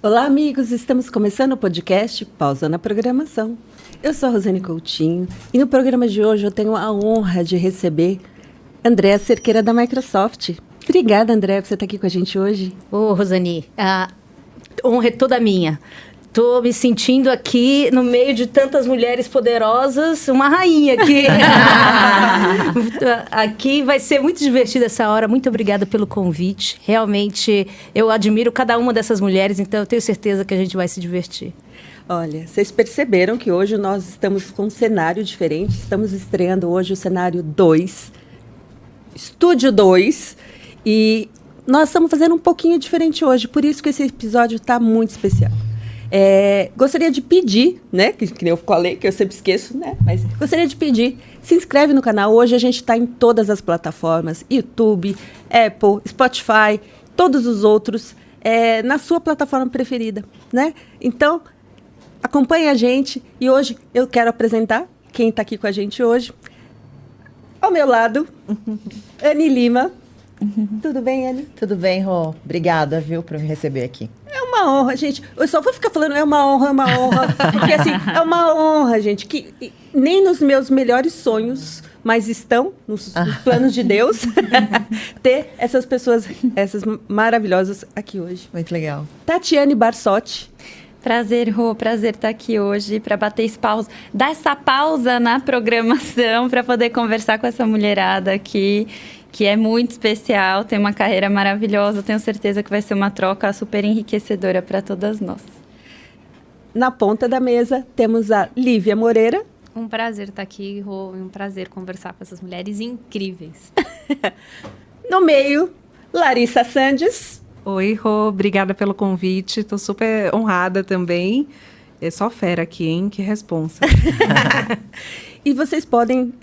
Olá, amigos! Estamos começando o podcast Pausa na Programação. Eu sou a Rosane Coutinho e no programa de hoje eu tenho a honra de receber Andréa Cerqueira da Microsoft. Obrigada, Andréa, por você estar aqui com a gente hoje. Ô, Rosane, a honra é toda minha. Estou me sentindo aqui no meio de tantas mulheres poderosas, uma rainha aqui. Aqui vai ser muito divertida essa hora. Muito obrigada pelo convite. Realmente, eu admiro cada uma dessas mulheres, então eu tenho certeza que a gente vai se divertir. Olha, vocês perceberam que hoje nós estamos com um cenário diferente. Estamos estreando hoje o cenário 2, Estúdio 2, e nós estamos fazendo um pouquinho diferente hoje, por isso que esse episódio está muito especial. Gostaria de pedir, né, que eu falei, que eu sempre esqueço, né, mas gostaria de pedir, se inscreve no canal. Hoje a gente está em todas as plataformas, YouTube, Apple, Spotify, todos os outros, na sua plataforma preferida, né? Então, acompanhe a gente e hoje eu quero apresentar quem está aqui com a gente hoje. Ao meu lado, Anne Lima. Tudo bem, Anne? Tudo bem, Rô. Obrigada, viu, por me receber aqui. É uma honra, gente. Eu só vou ficar falando é uma honra. Porque, assim, é uma honra, gente, que nem nos meus melhores sonhos, mas estão nos planos de Deus, ter essas pessoas, essas maravilhosas aqui hoje. Muito legal. Tatiane Barsotti. Prazer, Rô. Prazer estar aqui hoje para bater esse pausa, dar essa pausa na programação para poder conversar com essa mulherada aqui, que é muito especial, tem uma carreira maravilhosa. Tenho certeza que vai ser uma troca super enriquecedora para todas nós. Na ponta da mesa temos a Lívia Moreira. Um prazer estar aqui, Rô, e um prazer conversar com essas mulheres incríveis. No meio, Larissa Sandes. Oi, Rô, obrigada pelo convite, estou super honrada também. É só fera aqui, hein? Que responsa. E vocês podem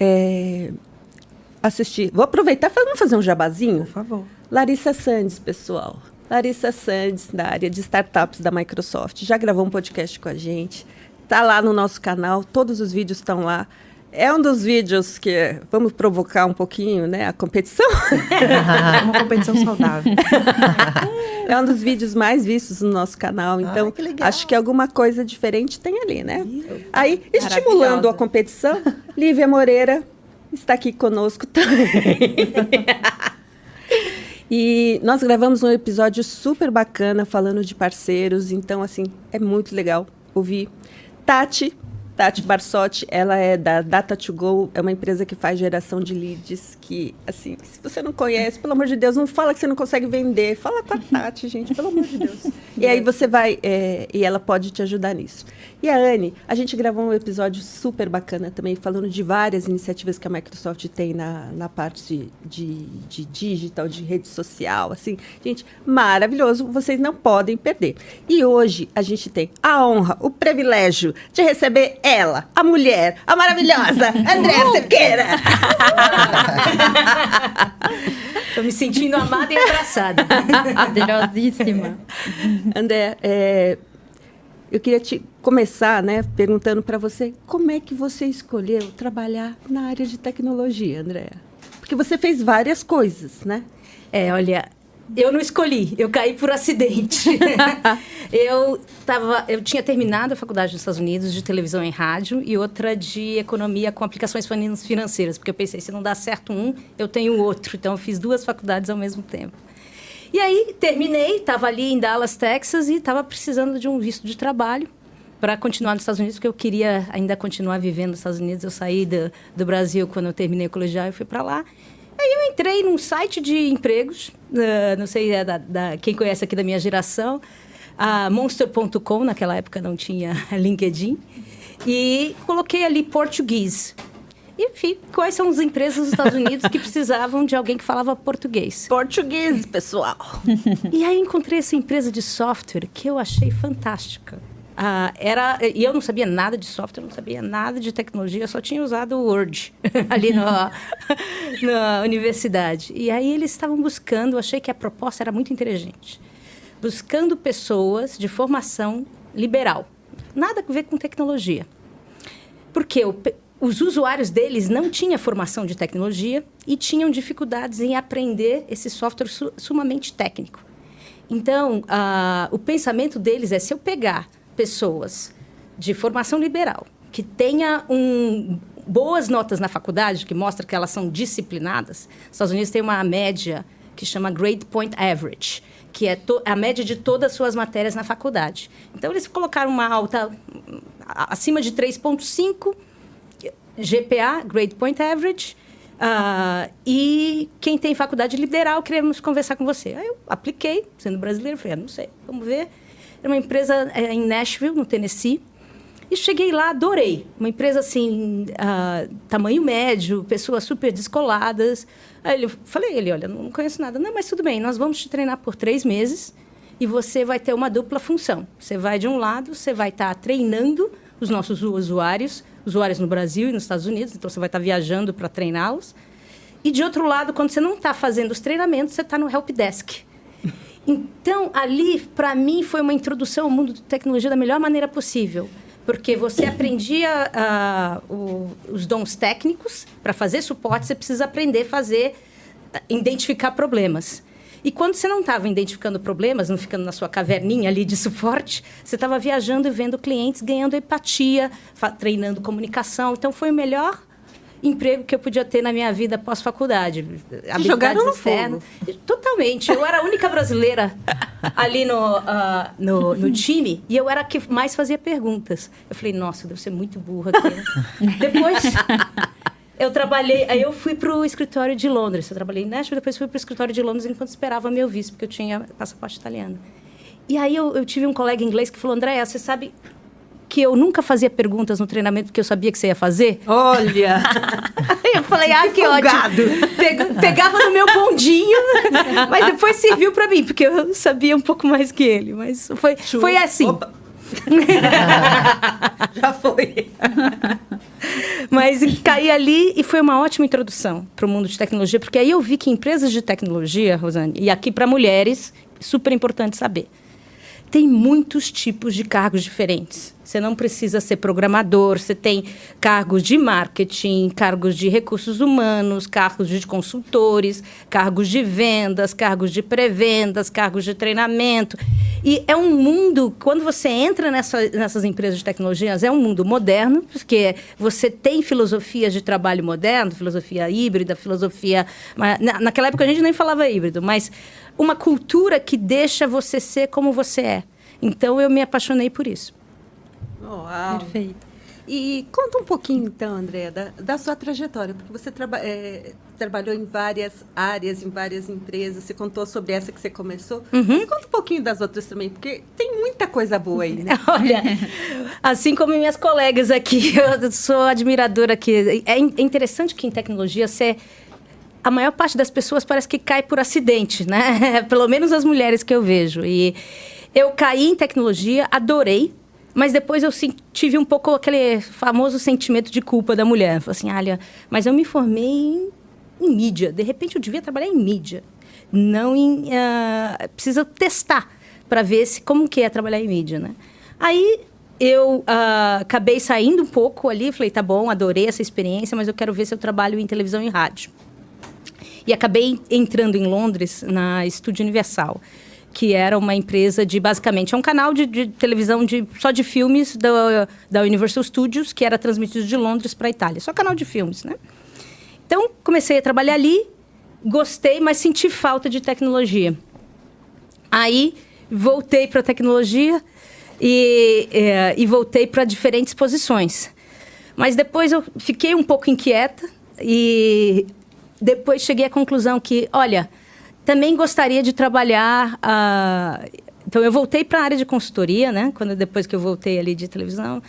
assistir. Vou aproveitar, vamos fazer um jabazinho? Por favor. Larissa Sandes, pessoal. Larissa Sandes, da área de startups da Microsoft. Já gravou um podcast com a gente. Está lá no nosso canal, todos os vídeos estão lá. É um dos vídeos que vamos provocar um pouquinho, né, a competição. Uma competição saudável. É um dos vídeos mais vistos no nosso canal, então acho que alguma coisa diferente tem ali, né? Aí, estimulando a competição, Lívia Moreira está aqui conosco também. E nós gravamos um episódio super bacana falando de parceiros, então, assim, é muito legal ouvir. Tati Barsotti, ela é da Data2Go, é uma empresa que faz geração de leads, que, assim, se você não conhece, pelo amor de Deus, não fala que você não consegue vender, fala com a Tati, gente, pelo amor de Deus. E aí você vai, e ela pode te ajudar nisso. E a Anne, a gente gravou um episódio super bacana também, falando de várias iniciativas que a Microsoft tem na parte de digital, de rede social, assim, gente, maravilhoso, vocês não podem perder. E hoje a gente tem a honra, o privilégio de receber ela, a mulher, a maravilhosa Andréa Cerqueira. Estou me sentindo amada e abraçada. Poderosíssima. Andréa, eu queria começar, né, perguntando para você, como é que você escolheu trabalhar na área de tecnologia, Andréa? Porque você fez várias coisas, né? Olha, eu não escolhi, eu caí por acidente. Eu tinha terminado a faculdade nos Estados Unidos de televisão e rádio e outra de economia com aplicações financeiras, porque eu pensei, se não dá certo um, eu tenho outro. Então, eu fiz 2 faculdades ao mesmo tempo. E aí, terminei, estava ali em Dallas, Texas, e estava precisando de um visto de trabalho para continuar nos Estados Unidos, porque eu queria ainda continuar vivendo nos Estados Unidos. Eu saí do Brasil quando eu terminei o colegial e fui para lá. Aí eu entrei num site de empregos, não sei, quem conhece aqui da minha geração, a Monster.com, naquela época não tinha LinkedIn, e coloquei ali português. E, enfim, quais são as empresas dos Estados Unidos que precisavam de alguém que falava português? Português, pessoal. E aí encontrei essa empresa de software que eu achei fantástica. E eu não sabia nada de software, não sabia nada de tecnologia, eu só tinha usado o Word ali na universidade. E aí eles estavam buscando, eu achei que a proposta era muito inteligente, buscando pessoas de formação liberal, nada a ver com tecnologia. Porque os usuários deles não tinham formação de tecnologia e tinham dificuldades em aprender esse software sumamente técnico. Então, o pensamento deles é, se eu pegar pessoas de formação liberal, que tenha boas notas na faculdade, que mostra que elas são disciplinadas, os Estados Unidos tem uma média que chama Grade Point Average, que é a média de todas as suas matérias na faculdade. Então, eles colocaram uma alta acima de 3,5, GPA, Grade Point Average, e quem tem faculdade liberal, queremos conversar com você. Aí eu apliquei, sendo brasileiro, falei, não sei, vamos ver. Era uma empresa em Nashville, no Tennessee, e cheguei lá, adorei. Uma empresa, assim, tamanho médio, pessoas super descoladas. Aí falei, olha, não conheço nada. Não, mas tudo bem, nós vamos te treinar por 3 meses e você vai ter uma dupla função. Você vai, de um lado, você vai estar treinando os nossos usuários no Brasil e nos Estados Unidos, então você vai estar viajando para treiná-los. E, de outro lado, quando você não está fazendo os treinamentos, você está no help desk. Então, ali, para mim, foi uma introdução ao mundo de tecnologia da melhor maneira possível. Porque você aprendia os dons técnicos. Para fazer suporte, você precisa aprender a identificar problemas. E quando você não estava identificando problemas, não ficando na sua caverninha ali de suporte, você estava viajando e vendo clientes, ganhando empatia, treinando comunicação. Então, foi o melhor emprego que eu podia ter na minha vida pós-faculdade. Jogaram no fogo. Totalmente. Eu era a única brasileira ali no time e eu era a que mais fazia perguntas. Eu falei, nossa, eu devo ser muito burra aqui. Depois, eu trabalhei... Aí eu fui para o escritório de Londres. Eu trabalhei em Nashville, depois fui para o escritório de Londres enquanto esperava meu visto, porque eu tinha passaporte italiano. E aí eu tive um colega inglês que falou, Andréa, você sabe que eu nunca fazia perguntas no treinamento porque eu sabia que você ia fazer? Olha! Eu falei, que ótimo. Pegava no meu bondinho, mas depois serviu para mim, porque eu sabia um pouco mais que ele. Mas foi assim. Opa. Já foi. Mas caí ali e foi uma ótima introdução para o mundo de tecnologia, porque aí eu vi que empresas de tecnologia, Rosane, e aqui para mulheres, super importante saber, tem muitos tipos de cargos diferentes. Você não precisa ser programador, você tem cargos de marketing, cargos de recursos humanos, cargos de consultores, cargos de vendas, cargos de pré-vendas, cargos de treinamento. E é um mundo, quando você entra nessas empresas de tecnologias, é um mundo moderno, porque você tem filosofias de trabalho moderno, filosofia híbrida, filosofia... Naquela época a gente nem falava híbrido, mas uma cultura que deixa você ser como você é. Então, eu me apaixonei por isso. Uau. Perfeito. E conta um pouquinho, então, Andréa, da sua trajetória, porque você trabalhou em várias áreas, em várias empresas, você contou sobre essa que você começou. Mas conta um pouquinho das outras também, porque tem muita coisa boa aí, né? Olha, assim como minhas colegas aqui, eu sou admiradora aqui. É interessante que em tecnologia a maior parte das pessoas parece que cai por acidente, né? Pelo menos as mulheres que eu vejo. E eu caí em tecnologia, adorei, mas depois eu tive um pouco aquele famoso sentimento de culpa da mulher. Falei assim, olha, mas eu me formei em mídia. De repente, eu devia trabalhar em mídia. Não em... precisa testar para ver como que é trabalhar em mídia, né? Aí, eu acabei saindo um pouco ali. Falei, tá bom, adorei essa experiência, mas eu quero ver se eu trabalho em televisão e rádio. E acabei entrando em Londres, na Estúdio Universal, que era uma empresa basicamente, é um canal de televisão só de filmes da Universal Studios, que era transmitido de Londres para a Itália. Só canal de filmes, né? Então, comecei a trabalhar ali, gostei, mas senti falta de tecnologia. Aí, voltei para a tecnologia e voltei para diferentes posições. Mas depois eu fiquei um pouco inquieta e depois cheguei à conclusão que, olha... Também gostaria de trabalhar... Então, eu voltei para a área de consultoria, né? Depois que eu voltei ali de televisão.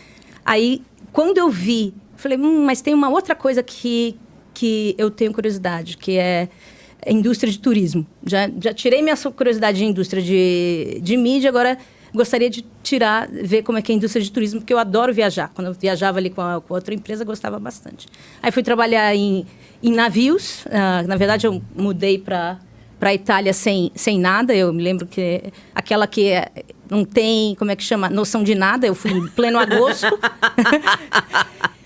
Aí, quando eu vi, falei, mas tem uma outra coisa que eu tenho curiosidade, que é a indústria de turismo. Já tirei minha curiosidade de indústria de mídia, agora gostaria de ver como é que é a indústria de turismo, porque eu adoro viajar. Quando eu viajava ali com outra empresa, eu gostava bastante. Aí, fui trabalhar em navios. Na verdade, eu mudei para a Itália sem nada. Eu me lembro que aquela que não tem, como é que chama, noção de nada. Eu fui em pleno agosto.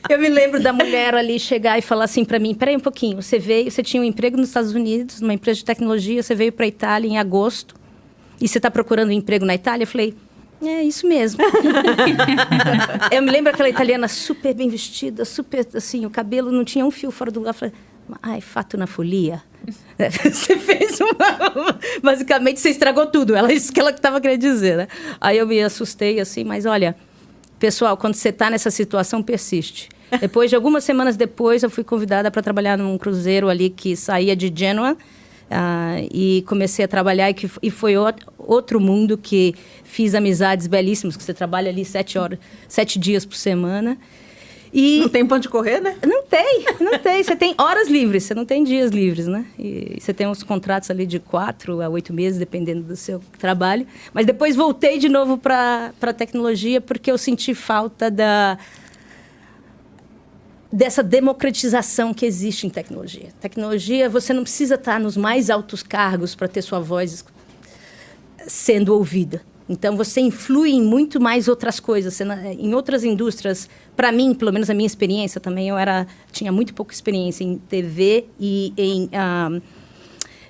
Eu me lembro da mulher ali chegar e falar assim para mim, peraí um pouquinho, você tinha um emprego nos Estados Unidos, numa empresa de tecnologia, você veio para a Itália em agosto E você está procurando um emprego na Itália? Eu falei, é isso mesmo. Eu me lembro aquela italiana super bem vestida, super assim, o cabelo não tinha um fio fora do lugar. Eu falei, ai, fato na folia. Você fez basicamente, você estragou tudo. Isso que ela estava querendo dizer, né? Aí eu me assustei, assim, mas olha, pessoal, quando você está nessa situação, persiste. Depois de algumas semanas depois, eu fui convidada para trabalhar num cruzeiro ali que saía de Gênova. E comecei a trabalhar e foi outro mundo que fiz amizades belíssimas, que você trabalha ali 7 dias por semana. E não tem pra onde correr, né? Não tem. Você tem horas livres, você não tem dias livres, né? E você tem uns contratos ali de 4 a 8 meses, dependendo do seu trabalho. Mas depois voltei de novo para a tecnologia, porque eu senti falta dessa democratização que existe em tecnologia. Tecnologia, você não precisa estar nos mais altos cargos para ter sua voz sendo ouvida. Então, você influi em muito mais outras coisas. Em outras indústrias, para mim, pelo menos a minha experiência também, tinha muito pouca experiência em TV e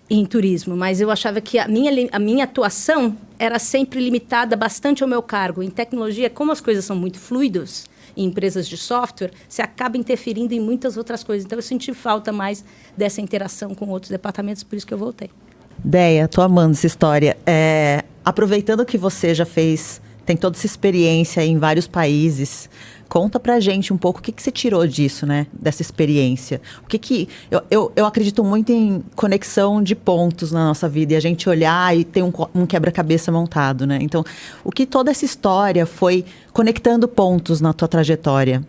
em turismo, mas eu achava que a minha atuação era sempre limitada bastante ao meu cargo. Em tecnologia, como as coisas são muito fluidas, em empresas de software, você acaba interferindo em muitas outras coisas. Então, eu senti falta mais dessa interação com outros departamentos, por isso que eu voltei. Deia, tô amando essa história. Aproveitando que você já tem toda essa experiência em vários países, conta pra gente um pouco o que você tirou disso, né? Dessa experiência. Eu acredito muito em conexão de pontos na nossa vida e a gente olhar e ter um quebra-cabeça montado, né? Então, o que toda essa história foi conectando pontos na tua trajetória?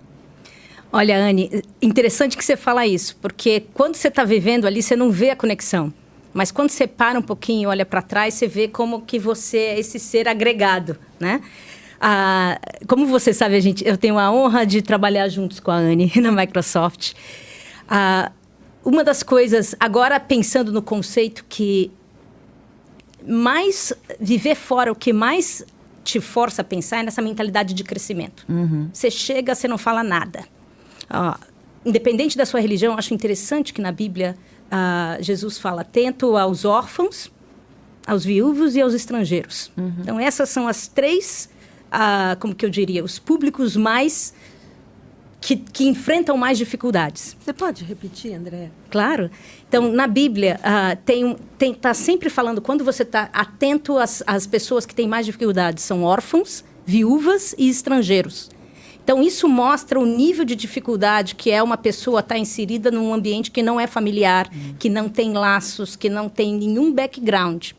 Olha, Anne, interessante que você fala isso, porque quando você está vivendo ali, você não vê a conexão. Mas quando você para um pouquinho e olha para trás, você vê como que você é esse ser agregado, né? Como você sabe, eu tenho a honra de trabalhar juntos com a Anne na Microsoft. Uma das coisas, agora pensando no conceito que mais viver fora, o que mais te força a pensar é nessa mentalidade de crescimento. Uhum. Você chega, você não fala nada. Independente da sua religião, eu acho interessante que na Bíblia Jesus fala atento aos órfãos, aos viúvos e aos estrangeiros. Uhum. Então, essas são as 3, como que eu diria, os públicos mais que enfrentam mais dificuldades. Você pode repetir, Andréa? Claro. Então, na Bíblia, tá sempre falando, quando você está atento às pessoas que têm mais dificuldades, são órfãos, viúvas e estrangeiros. Então, isso mostra o nível de dificuldade que é uma pessoa estar inserida num ambiente que não é familiar, que não tem laços, que não tem nenhum background.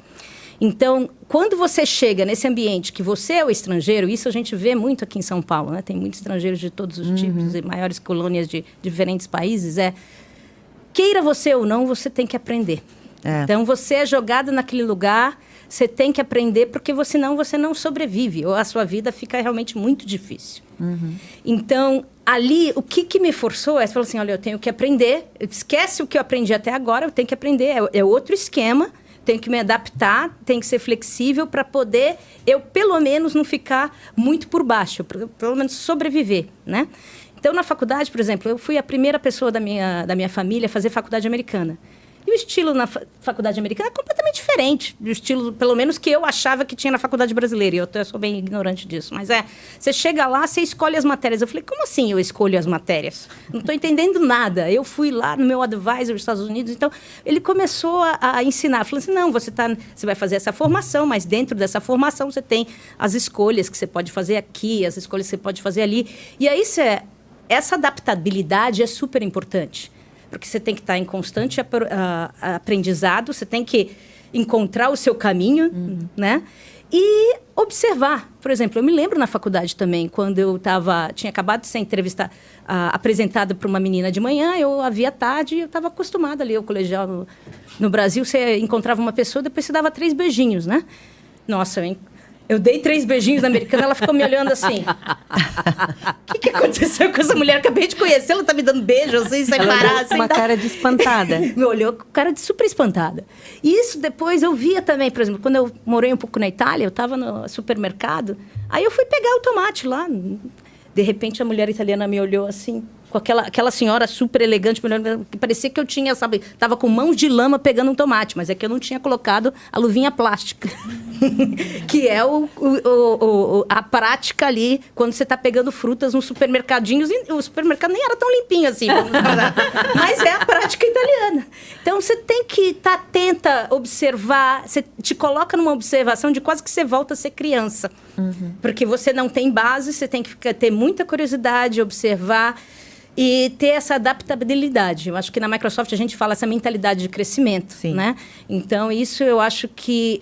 Então, quando você chega nesse ambiente que você é o estrangeiro, isso a gente vê muito aqui em São Paulo, né? Tem muitos estrangeiros de todos os tipos e maiores colônias de diferentes países. Queira você ou não, você tem que aprender. Então, você é jogado naquele lugar, você tem que aprender, porque senão você não sobrevive, ou a sua vida fica realmente muito difícil. Uhum. Então, ali, o que me forçou é, você falou assim, olha, eu tenho que aprender, esquece o que eu aprendi até agora, eu tenho que aprender, é outro esquema, tenho que me adaptar, tenho que ser flexível para poder, eu pelo menos não ficar muito por baixo, pelo menos sobreviver, né? Então, na faculdade, por exemplo, eu fui a primeira pessoa da minha família a fazer faculdade americana. E o estilo na faculdade americana é completamente diferente do estilo, pelo menos, que eu achava que tinha na faculdade brasileira. E eu sou bem ignorante disso. Mas você chega lá, você escolhe as matérias. Eu falei, como assim eu escolho as matérias? Não estou entendendo nada. Eu fui lá no meu advisor dos Estados Unidos. Então, ele começou a ensinar. Falou assim, não, você vai fazer essa formação, mas dentro dessa formação você tem as escolhas que você pode fazer aqui, as escolhas que você pode fazer ali. E aí, essa adaptabilidade é super importante. Porque você tem que estar em constante aprendizado, você tem que encontrar o seu caminho, né? E observar. Por exemplo, eu me lembro na faculdade também, quando eu tinha acabado de ser apresentada para uma menina de manhã, eu a vi à tarde e eu estava acostumada ali ao colegial. No Brasil, você encontrava uma pessoa, depois você dava 3 beijinhos, né? Nossa, eu dei 3 beijinhos na americana, ela ficou me olhando assim. O que aconteceu com essa mulher? Acabei de conhecer, ela tá me dando beijo, assim, sem parar. Com uma cara de espantada. Me olhou com cara de super espantada. E isso depois eu via também, por exemplo, quando eu morei um pouco na Itália, eu estava no supermercado, aí eu fui pegar o tomate lá. De repente, a mulher italiana me olhou assim. com aquela senhora super elegante, que parecia que eu tinha, sabe, tava com mãos de lama pegando um tomate, mas é que eu não tinha colocado a luvinha plástica, que é a prática ali, quando você tá pegando frutas nos supermercadinhos, e o supermercado nem era tão limpinho assim, mas é a prática italiana. Então, você tem que estar atenta, observar, você te coloca numa observação de quase que você volta a ser criança, porque você não tem base, você tem que ter muita curiosidade, observar e ter essa adaptabilidade. Eu acho que na Microsoft a gente fala essa mentalidade de crescimento, né? Então, isso eu acho que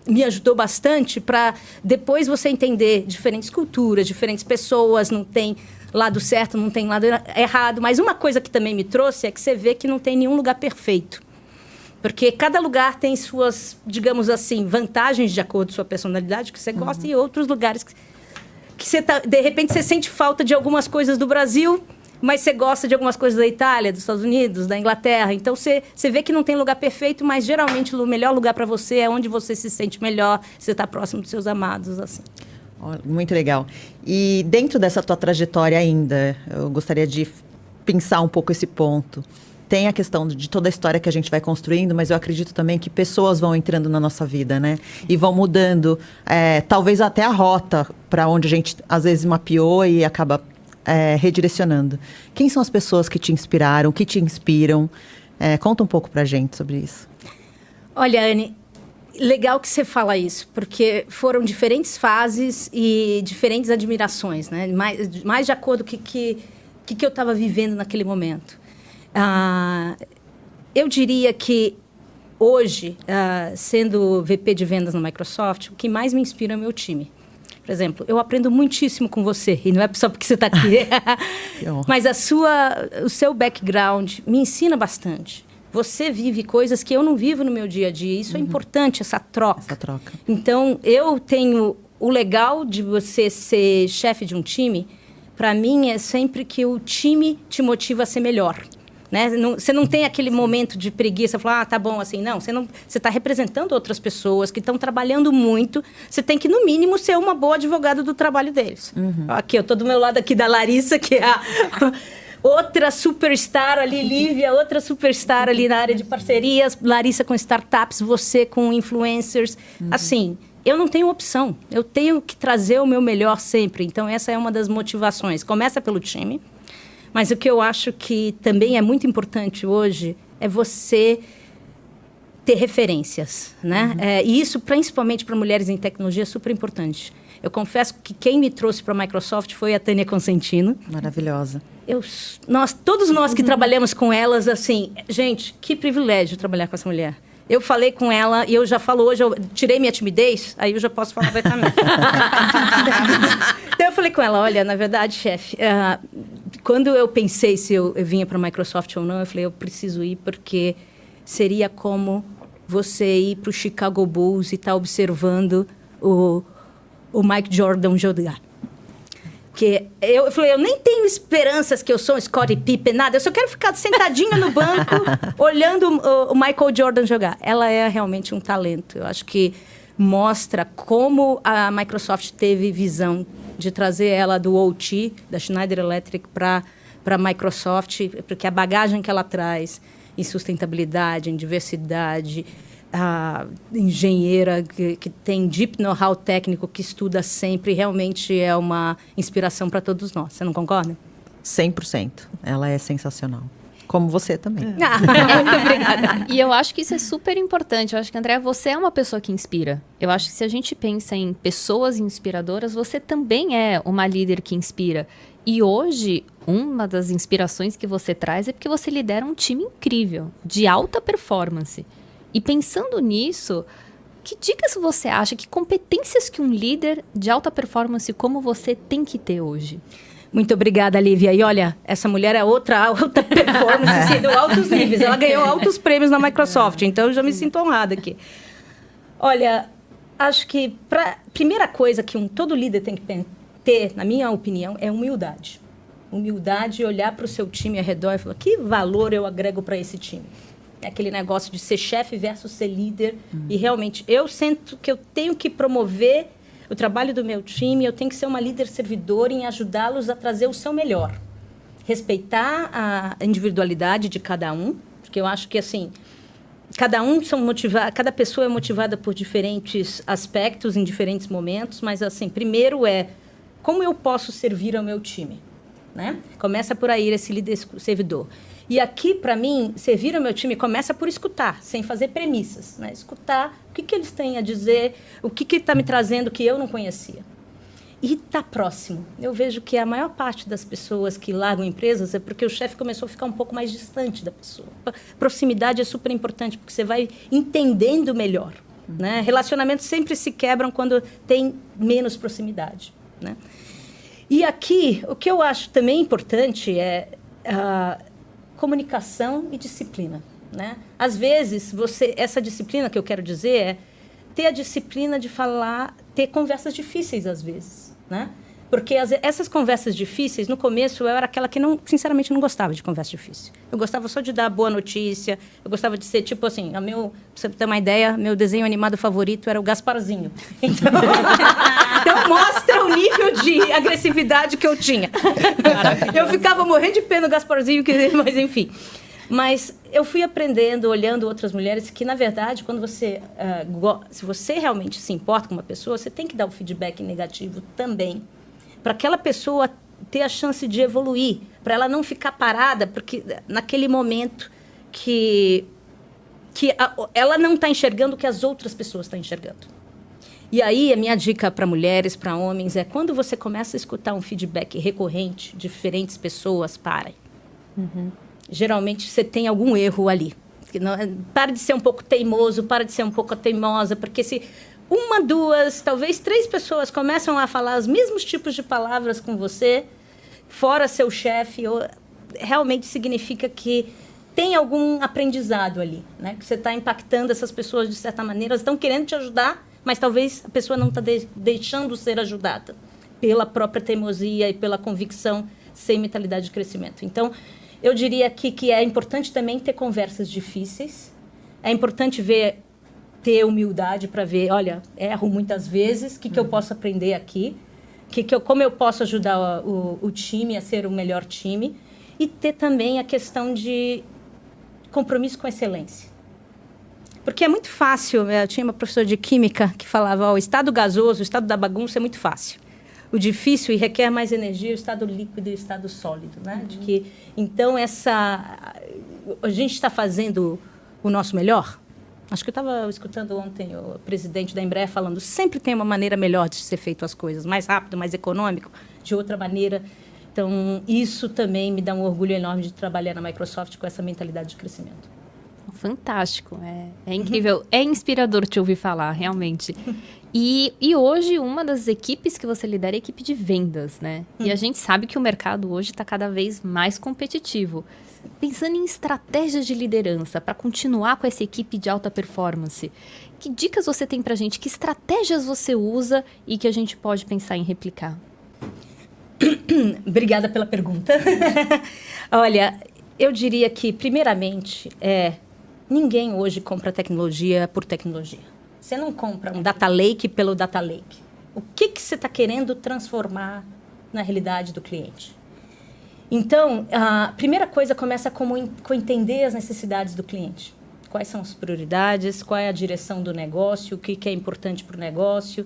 me ajudou bastante para depois você entender diferentes culturas, diferentes pessoas, não tem lado certo, não tem lado errado. Mas uma coisa que também me trouxe é que você vê que não tem nenhum lugar perfeito. Porque cada lugar tem suas, digamos assim, vantagens de acordo com sua personalidade, que você gosta, e outros lugares que você de repente você sente falta de algumas coisas do Brasil, mas você gosta de algumas coisas da Itália, dos Estados Unidos, da Inglaterra. Então, você vê que não tem lugar perfeito, mas geralmente o melhor lugar para você é onde você se sente melhor, você está próximo dos seus amados, assim. Muito legal. E dentro dessa tua trajetória ainda, eu gostaria de pensar um pouco esse ponto. Tem a questão de toda a história que a gente vai construindo, mas eu acredito também que pessoas vão entrando na nossa vida, né? E vão mudando, talvez até a rota para onde a gente, às vezes, mapeou e acaba redirecionando. Quem são as pessoas que te inspiraram, que te inspiram? Conta um pouco pra gente sobre isso. Olha, Anne, legal que você fala isso, porque foram diferentes fases e diferentes admirações, né? Mais de acordo com o que eu estava vivendo naquele momento. Eu diria que hoje, sendo VP de vendas na Microsoft, o que mais me inspira é o meu time. Por exemplo, eu aprendo muitíssimo com você, e não é só porque você está aqui, mas o seu background me ensina bastante. Você vive coisas que eu não vivo no meu dia a dia. Isso é importante, essa troca. Então, eu tenho o legal de você ser chefe de um time, para mim, é sempre que o time te motiva a ser melhor. Né? Você não tem aquele momento de preguiça, falar, tá bom, assim, não. Você está representando outras pessoas que estão trabalhando muito. Você tem que, no mínimo, ser uma boa advogada do trabalho deles. Aqui, eu estou do meu lado aqui da Larissa, que é a outra superstar ali, Lívia, outra superstar ali na área de parcerias, Larissa com startups, você com influencers. Assim, eu não tenho opção. Eu tenho que trazer o meu melhor sempre. Então, essa é uma das motivações. Começa pelo time. Mas o que eu acho que também é muito importante hoje é você ter referências, né? E isso, principalmente para mulheres em tecnologia, é super importante. Eu confesso que quem me trouxe para a Microsoft foi a Tânia Consentino. Maravilhosa. Todos nós que trabalhamos com elas, assim, gente, que privilégio trabalhar com essa mulher. Eu falei com ela, e eu já falo hoje, eu tirei minha timidez, aí eu já posso falar abertamente. Então, eu falei com ela, olha, na verdade, chefe, quando eu pensei se eu vinha para a Microsoft ou não, eu falei, eu preciso ir, porque seria como você ir para o Chicago Bulls e estar observando o Mike Jordan jogar. Porque eu falei, eu nem tenho esperanças que eu sou um Scottie Pippen, nada. Eu só quero ficar sentadinha no banco, olhando o Michael Jordan jogar. Ela é realmente um talento. Eu acho que mostra como a Microsoft teve visão de trazer ela do OT, da Schneider Electric, para a Microsoft, porque a bagagem que ela traz em sustentabilidade, em diversidade, a engenheira que tem deep know-how técnico, que estuda sempre, realmente é uma inspiração para todos nós. Você não concorda? 100%. Ela é sensacional. Como você também. Muito obrigada. E eu acho que isso é super importante. Eu acho que, André, você é uma pessoa que inspira. Eu acho que se a gente pensa em pessoas inspiradoras, você também é uma líder que inspira. E hoje, uma das inspirações que você traz é porque você lidera um time incrível, de alta performance. E pensando nisso, que dicas você acha, que competências que um líder de alta performance como você tem que ter hoje? Muito obrigada, Lívia. E olha, essa mulher é outra alta performance, sendo altos níveis. Ela ganhou altos prêmios na Microsoft, então eu já me sinto honrada aqui. Olha, acho que a primeira coisa que todo líder tem que ter, na minha opinião, é humildade. Humildade, olhar para o seu time ao redor e falar, que valor eu agrego para esse time? É aquele negócio de ser chefe versus ser líder. E realmente, eu sinto que eu tenho que promover o trabalho do meu time, eu tenho que ser uma líder servidora em ajudá-los a trazer o seu melhor. Respeitar a individualidade de cada um, porque eu acho que, assim, cada pessoa é motivada por diferentes aspectos, em diferentes momentos, mas, assim, primeiro como eu posso servir ao meu time, né? Começa por aí esse líder servidor. E aqui, para mim, servir ao meu time começa por escutar, sem fazer premissas, né? Escutar o que eles têm a dizer, o que está me trazendo que eu não conhecia. E estar próximo. Eu vejo que a maior parte das pessoas que largam empresas é porque o chefe começou a ficar um pouco mais distante da pessoa. Proximidade é super importante, porque você vai entendendo melhor, né? Relacionamentos sempre se quebram quando tem menos proximidade, né? E aqui, o que eu acho também importante é comunicação e disciplina, né? Às vezes, essa disciplina que eu quero dizer é ter a disciplina de falar, ter conversas difíceis às vezes, né? Porque essas conversas difíceis, no começo, eu era aquela que, sinceramente, não gostava de conversa difícil. Eu gostava só de dar boa notícia, eu gostava de ser, tipo assim, pra você ter uma ideia, meu desenho animado favorito era o Gasparzinho. Então mostra o nível de agressividade que eu tinha. Eu ficava morrendo de pena no Gasparzinho, mas enfim. Mas eu fui aprendendo, olhando outras mulheres, que, na verdade, quando se você realmente se importa com uma pessoa, você tem que dar o feedback negativo também, para aquela pessoa ter a chance de evoluir, para ela não ficar parada, porque naquele momento que ela não está enxergando o que as outras pessoas estão enxergando. E aí, a minha dica para mulheres, para homens, é quando você começa a escutar um feedback recorrente de diferentes pessoas, parem. Geralmente, você tem algum erro ali. Para de ser um pouco teimoso, para de ser um pouco teimosa, porque se uma, duas, talvez 3 pessoas começam a falar os mesmos tipos de palavras com você, fora seu chefe, realmente significa que tem algum aprendizado ali, né? Que você está impactando essas pessoas de certa maneira, elas estão querendo te ajudar, mas talvez a pessoa não está deixando ser ajudada pela própria teimosia e pela convicção sem mentalidade de crescimento. Então, eu diria aqui que é importante também ter conversas difíceis, é importante ter humildade para ver, olha, erro muitas vezes, o que eu posso aprender aqui, como eu posso ajudar o time a ser o melhor time, e ter também a questão de compromisso com excelência. Porque é muito fácil, eu tinha uma professora de química que falava, o estado gasoso, o estado da bagunça é muito fácil. O difícil e requer mais energia, o estado líquido e o estado sólido, né? Então, a gente está fazendo o nosso melhor. Acho que eu estava escutando ontem o presidente da Embraer falando, sempre tem uma maneira melhor de ser feito as coisas, mais rápido, mais econômico, de outra maneira. Então, isso também me dá um orgulho enorme de trabalhar na Microsoft com essa mentalidade de crescimento. Fantástico, é incrível, é inspirador te ouvir falar, realmente. E hoje, uma das equipes que você lidera é a equipe de vendas, né? E a gente sabe que o mercado hoje está cada vez mais competitivo. Pensando em estratégias de liderança para continuar com essa equipe de alta performance, que dicas você tem para a gente? Que estratégias você usa e que a gente pode pensar em replicar? Obrigada pela pergunta. Olha, eu diria que, primeiramente, ninguém hoje compra tecnologia por tecnologia. Você não compra um data lake pelo data lake. O que você está querendo transformar na realidade do cliente? Então, a primeira coisa começa com entender as necessidades do cliente. Quais são as prioridades, qual é a direção do negócio, o que é importante para o negócio,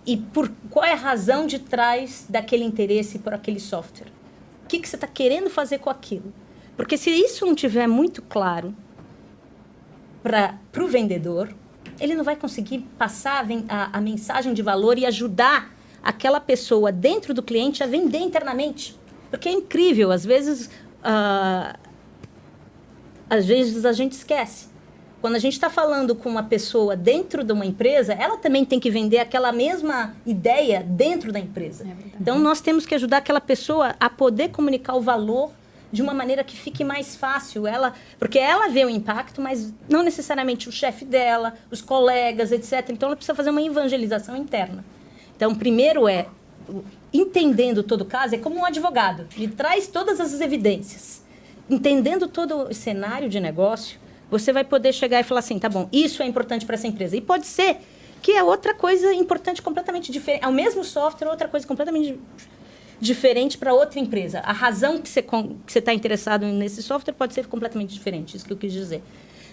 e qual é a razão de trás daquele interesse por aquele software. O que você está querendo fazer com aquilo? Porque se isso não estiver muito claro para o vendedor, ele não vai conseguir passar a mensagem de valor e ajudar aquela pessoa dentro do cliente a vender internamente. Porque é incrível, às vezes a gente esquece. Quando a gente está falando com uma pessoa dentro de uma empresa, ela também tem que vender aquela mesma ideia dentro da empresa. Então, nós temos que ajudar aquela pessoa a poder comunicar o valor de uma maneira que fique mais fácil. Porque ela vê o impacto, mas não necessariamente o chefe dela, os colegas, etc. Então, ela precisa fazer uma evangelização interna. Então, primeiro entendendo todo o caso, é como um advogado. Ele traz todas as evidências. Entendendo todo o cenário de negócio, você vai poder chegar e falar assim, tá bom, isso é importante para essa empresa. E pode ser que é outra coisa importante, completamente diferente. É o mesmo software, outra coisa completamente diferente para outra empresa. A razão que você está interessado nesse software pode ser completamente diferente, isso que eu quis dizer.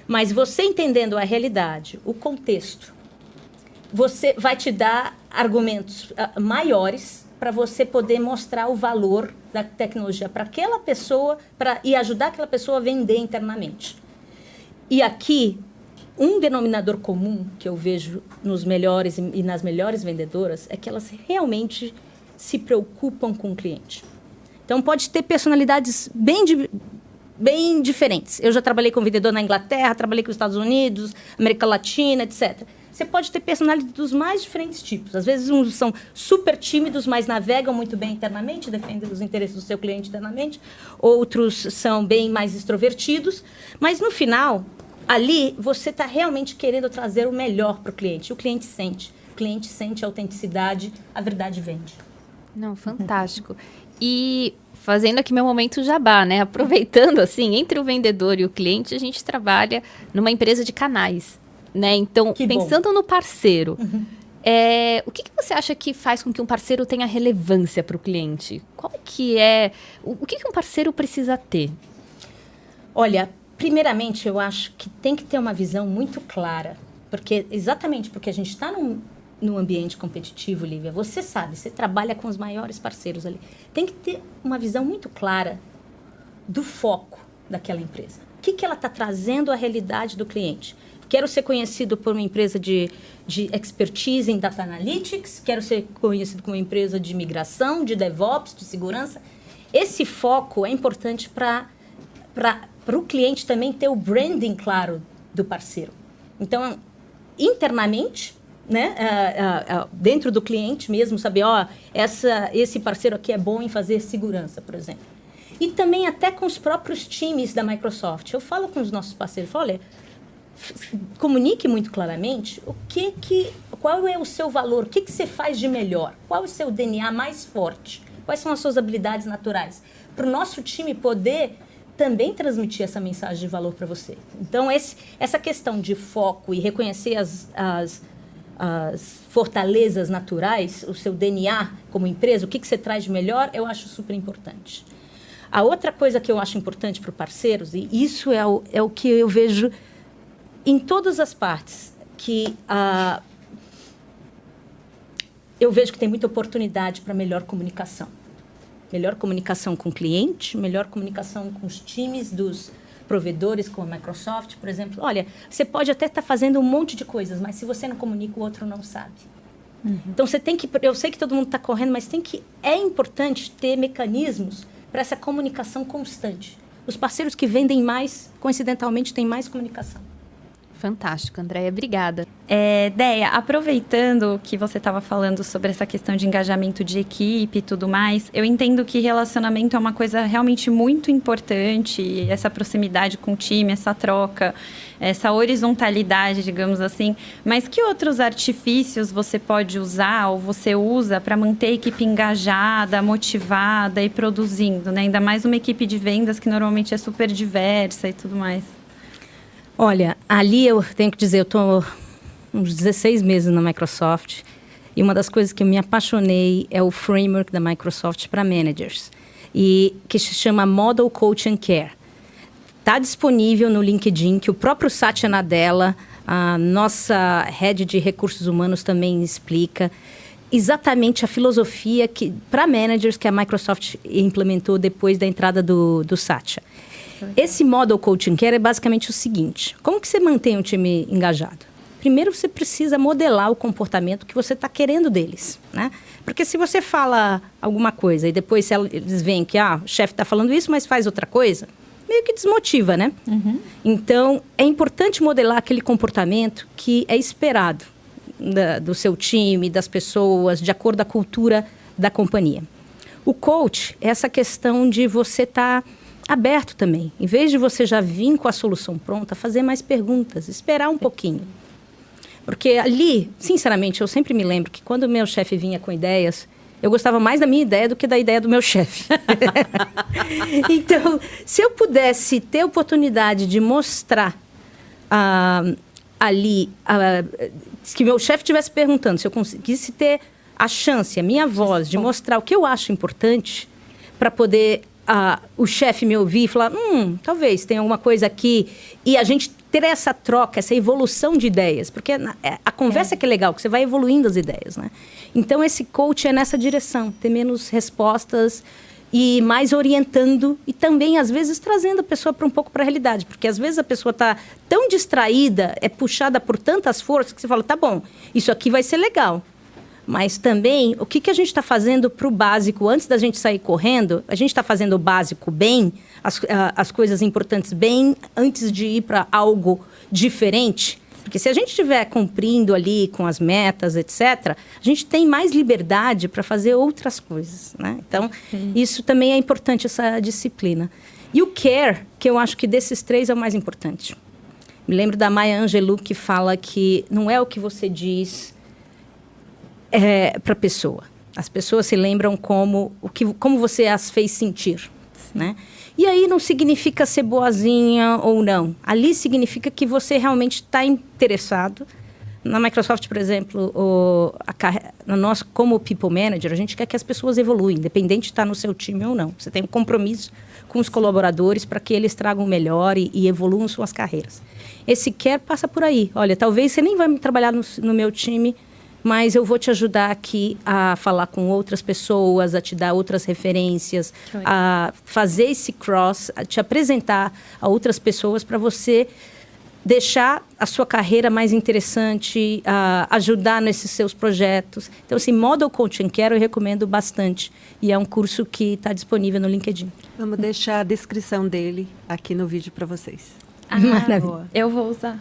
Mas você entendendo a realidade, o contexto, você vai te dar argumentos maiores para você poder mostrar o valor da tecnologia para aquela pessoa e ajudar aquela pessoa a vender internamente. E aqui, um denominador comum que eu vejo nos melhores e nas melhores vendedoras é que elas realmente se preocupam com o cliente. Então, pode ter personalidades bem diferentes. Eu já trabalhei com vendedor na Inglaterra, trabalhei com os Estados Unidos, América Latina, etc. Você pode ter personalidades dos mais diferentes tipos. Às vezes, uns são super tímidos, mas navegam muito bem internamente, defendem os interesses do seu cliente internamente. Outros são bem mais extrovertidos. Mas, no final, ali, você está realmente querendo trazer o melhor para o cliente. O cliente sente. O cliente sente a autenticidade, a verdade vende. Não, fantástico. E fazendo aqui meu momento jabá, né? Aproveitando, assim, entre o vendedor e o cliente, a gente trabalha numa empresa de canais, né? Então, pensando no parceiro, o que você acha que faz com que um parceiro tenha relevância para o cliente? Qual que é... O que um parceiro precisa ter? Olha, primeiramente, eu acho que tem que ter uma visão muito clara. Exatamente porque a gente está num ambiente competitivo, Lívia, você sabe, você trabalha com os maiores parceiros ali. Tem que ter uma visão muito clara do foco daquela empresa. O que ela está trazendo à realidade do cliente? Quero ser conhecido por uma empresa de expertise em data analytics, quero ser conhecido como uma empresa de migração, de DevOps, de segurança. Esse foco é importante para o cliente também ter o branding claro do parceiro. Então, internamente, né, dentro do cliente mesmo, saber, esse parceiro aqui é bom em fazer segurança, por exemplo. E também até com os próprios times da Microsoft. Eu falo com os nossos parceiros, olha, comunique muito claramente qual é o seu valor, o que você faz de melhor, qual é o seu DNA mais forte, quais são as suas habilidades naturais, para o nosso time poder também transmitir essa mensagem de valor para você. Então, essa questão de foco e reconhecer as fortalezas naturais, o seu DNA como empresa, o que você traz de melhor, eu acho super importante. A outra coisa que eu acho importante para os parceiros, e isso é o que eu vejo em todas as partes, que eu vejo que tem muita oportunidade para melhor comunicação. Melhor comunicação com o cliente, melhor comunicação com os times dos provedores, como a Microsoft, por exemplo. Olha, você pode até estar fazendo um monte de coisas, mas se você não comunica, o outro não sabe. Então, você tem que... Eu sei que todo mundo está correndo, mas é importante ter mecanismos para essa comunicação constante. Os parceiros que vendem mais, coincidentalmente, têm mais comunicação. Fantástico, Andréia. Obrigada. Déia, aproveitando que você estava falando sobre essa questão de engajamento de equipe e tudo mais, eu entendo que relacionamento é uma coisa realmente muito importante, essa proximidade com o time, essa troca, essa horizontalidade, digamos assim. Mas que outros artifícios você pode usar ou você usa para manter a equipe engajada, motivada e produzindo, né? Ainda mais uma equipe de vendas que normalmente é super diversa e tudo mais. Olha, ali eu tenho que dizer, eu estou uns 16 meses na Microsoft e uma das coisas que eu me apaixonei é o framework da Microsoft para managers, e que se chama Model Coach and Care. Está disponível no LinkedIn, que o próprio Satya Nadella, a nossa head de recursos humanos, também explica exatamente a filosofia para managers que a Microsoft implementou depois da entrada do Satya. Esse Model Coaching Care é basicamente o seguinte: como que você mantém um time engajado? Primeiro, você precisa modelar o comportamento que você está querendo deles, né? Porque se você fala alguma coisa e depois eles veem que o chefe está falando isso, mas faz outra coisa, meio que desmotiva, né? Então, é importante modelar aquele comportamento que é esperado do seu time, das pessoas, de acordo com a cultura da companhia. O coach é essa questão de você estar aberto também. Em vez de você já vir com a solução pronta, fazer mais perguntas, esperar um pouquinho. Porque ali, sinceramente, eu sempre me lembro que quando o meu chefe vinha com ideias, eu gostava mais da minha ideia do que da ideia do meu chefe. Então, se eu pudesse ter a oportunidade de mostrar ali, que meu chefe estivesse perguntando, se eu conseguisse ter a chance, a minha voz, de mostrar o que eu acho importante para poder o chefe me ouvir e falar, talvez tenha alguma coisa aqui, e a gente ter essa troca, essa evolução de ideias, porque a conversa que é legal, que você vai evoluindo as ideias, né? Então, esse coach é nessa direção, ter menos respostas e mais orientando e também, às vezes, trazendo a pessoa um pouco para a realidade, porque às vezes a pessoa está tão distraída, é puxada por tantas forças, que você fala, tá bom, isso aqui vai ser legal. Mas também, o que a gente está fazendo para o básico, antes da gente sair correndo, a gente está fazendo o básico bem, as coisas importantes bem, antes de ir para algo diferente. Porque se a gente estiver cumprindo ali com as metas, etc., a gente tem mais liberdade para fazer outras coisas, né? Então, isso também é importante, essa disciplina. E o care, que eu acho que desses 3 é o mais importante. Me lembro da Maya Angelou, que fala que não é o que você diz para a pessoa. As pessoas se lembram como você as fez sentir, né? E aí não significa ser boazinha ou não. Ali significa que você realmente está interessado. Na Microsoft, por exemplo, nós, como People Manager, a gente quer que as pessoas evoluem, independente de estar no seu time ou não. Você tem um compromisso com os colaboradores para que eles tragam o melhor e evoluam suas carreiras. Esse care passa por aí. Olha, talvez você nem vai trabalhar no meu time, mas eu vou te ajudar aqui a falar com outras pessoas, a te dar outras referências, a fazer esse cross, a te apresentar a outras pessoas para você deixar a sua carreira mais interessante, ajudar nesses seus projetos. Então, assim, Model Coaching Care eu recomendo bastante. E é um curso que está disponível no LinkedIn. Vamos deixar a descrição dele aqui no vídeo para vocês. Maravilha. Eu vou usar.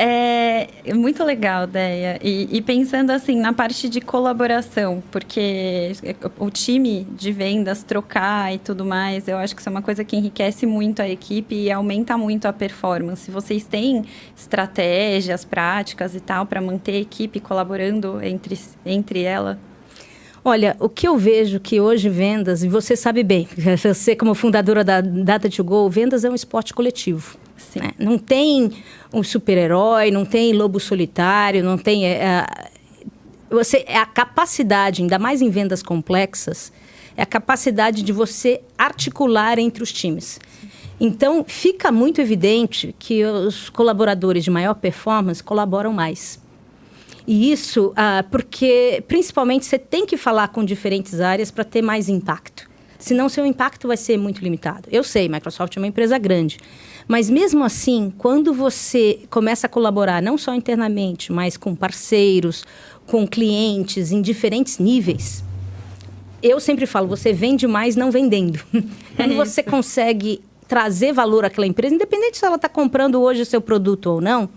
É muito legal, Déia. E pensando assim na parte de colaboração, porque o time de vendas, trocar e tudo mais, eu acho que isso é uma coisa que enriquece muito a equipe e aumenta muito a performance. Vocês têm estratégias, práticas e tal para manter a equipe colaborando entre ela? Olha, o que eu vejo que hoje vendas, e você sabe bem, você como fundadora da Data2Go, vendas é um esporte coletivo. Né? Não tem um super-herói, não tem lobo solitário, não tem... a capacidade, ainda mais em vendas complexas, é a capacidade de você articular entre os times. Então, fica muito evidente que os colaboradores de maior performance colaboram mais. E isso porque, principalmente, você tem que falar com diferentes áreas para ter mais impacto. Senão, seu impacto vai ser muito limitado. Eu sei, Microsoft é uma empresa grande. Mas, mesmo assim, quando você começa a colaborar, não só internamente, mas com parceiros, com clientes, em diferentes níveis, eu sempre falo, você vende mais não vendendo. Quando você consegue trazer valor àquela empresa, independente se ela está comprando hoje o seu produto ou não,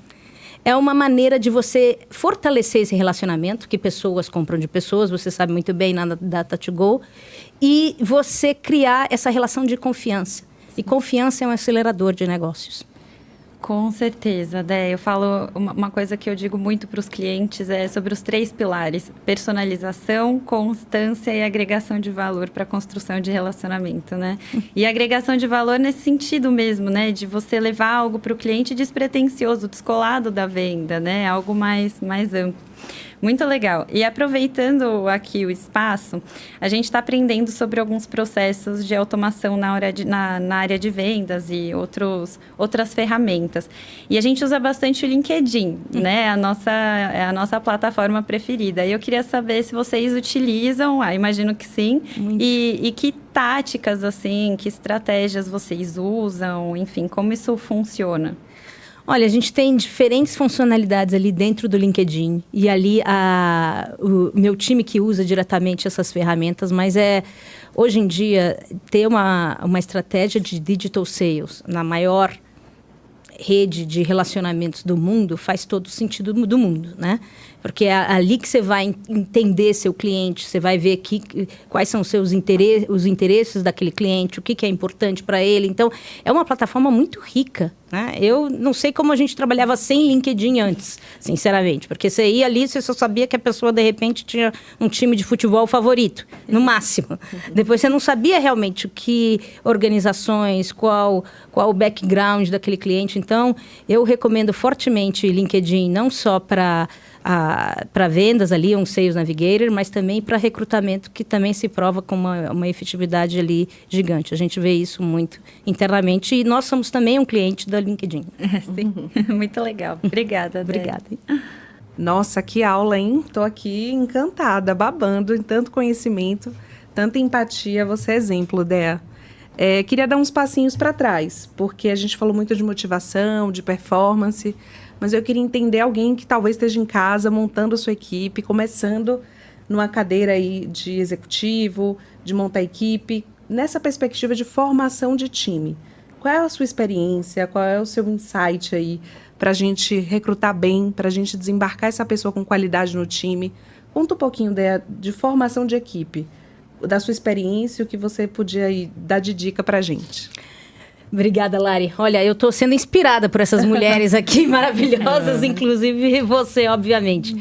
é uma maneira de você fortalecer esse relacionamento, que pessoas compram de pessoas, você sabe muito bem na Data2Go, e você criar essa relação de confiança. E confiança é um acelerador de negócios. Com certeza, Dé. Eu falo uma coisa que eu digo muito para os clientes é sobre os 3 pilares: personalização, constância e agregação de valor para a construção de relacionamento, né? E agregação de valor nesse sentido mesmo, né? De você levar algo para o cliente despretensioso, descolado da venda, né? Algo mais amplo. Muito legal. E aproveitando aqui o espaço, a gente está aprendendo sobre alguns processos de automação na área de vendas e outras ferramentas. E a gente usa bastante o LinkedIn, né? É a nossa plataforma preferida. E eu queria saber se vocês utilizam, imagino que sim, e que táticas, assim, que estratégias vocês usam, enfim, como isso funciona. Olha, a gente tem diferentes funcionalidades ali dentro do LinkedIn. E ali o meu time que usa diretamente essas ferramentas, mas hoje em dia, ter uma estratégia de digital sales na maior rede de relacionamentos do mundo faz todo sentido do mundo, né? Porque é ali que você vai entender seu cliente, você vai ver quais são os interesses daquele cliente, o que é importante para ele. Então, é uma plataforma muito rica, né? Eu não sei como a gente trabalhava sem LinkedIn antes, sinceramente. Porque você ia ali, você só sabia que a pessoa, de repente, tinha um time de futebol favorito, no máximo. Depois, você não sabia realmente o que organizações, qual o background daquele cliente. Então, eu recomendo fortemente LinkedIn, não só para vendas ali, um Sales Navigator, mas também para recrutamento, que também se prova com uma efetividade ali gigante. A gente vê isso muito internamente e nós somos também um cliente da LinkedIn. Sim, muito legal. Obrigada, André. Obrigada. Nossa, que aula, hein? Tô aqui encantada, babando em tanto conhecimento, tanta empatia. Você é exemplo, Dea. Queria dar uns passinhos para trás, porque a gente falou muito de motivação, de performance, mas eu queria entender alguém que talvez esteja em casa, montando a sua equipe, começando numa cadeira aí de executivo, de montar equipe, nessa perspectiva de formação de time. Qual é a sua experiência, qual é o seu insight aí para a gente recrutar bem, para a gente desembarcar essa pessoa com qualidade no time? Conta um pouquinho de formação de equipe, da sua experiência, o que você podia aí dar de dica para a gente. Obrigada, Lari. Olha, eu estou sendo inspirada por essas mulheres aqui maravilhosas, inclusive você, obviamente.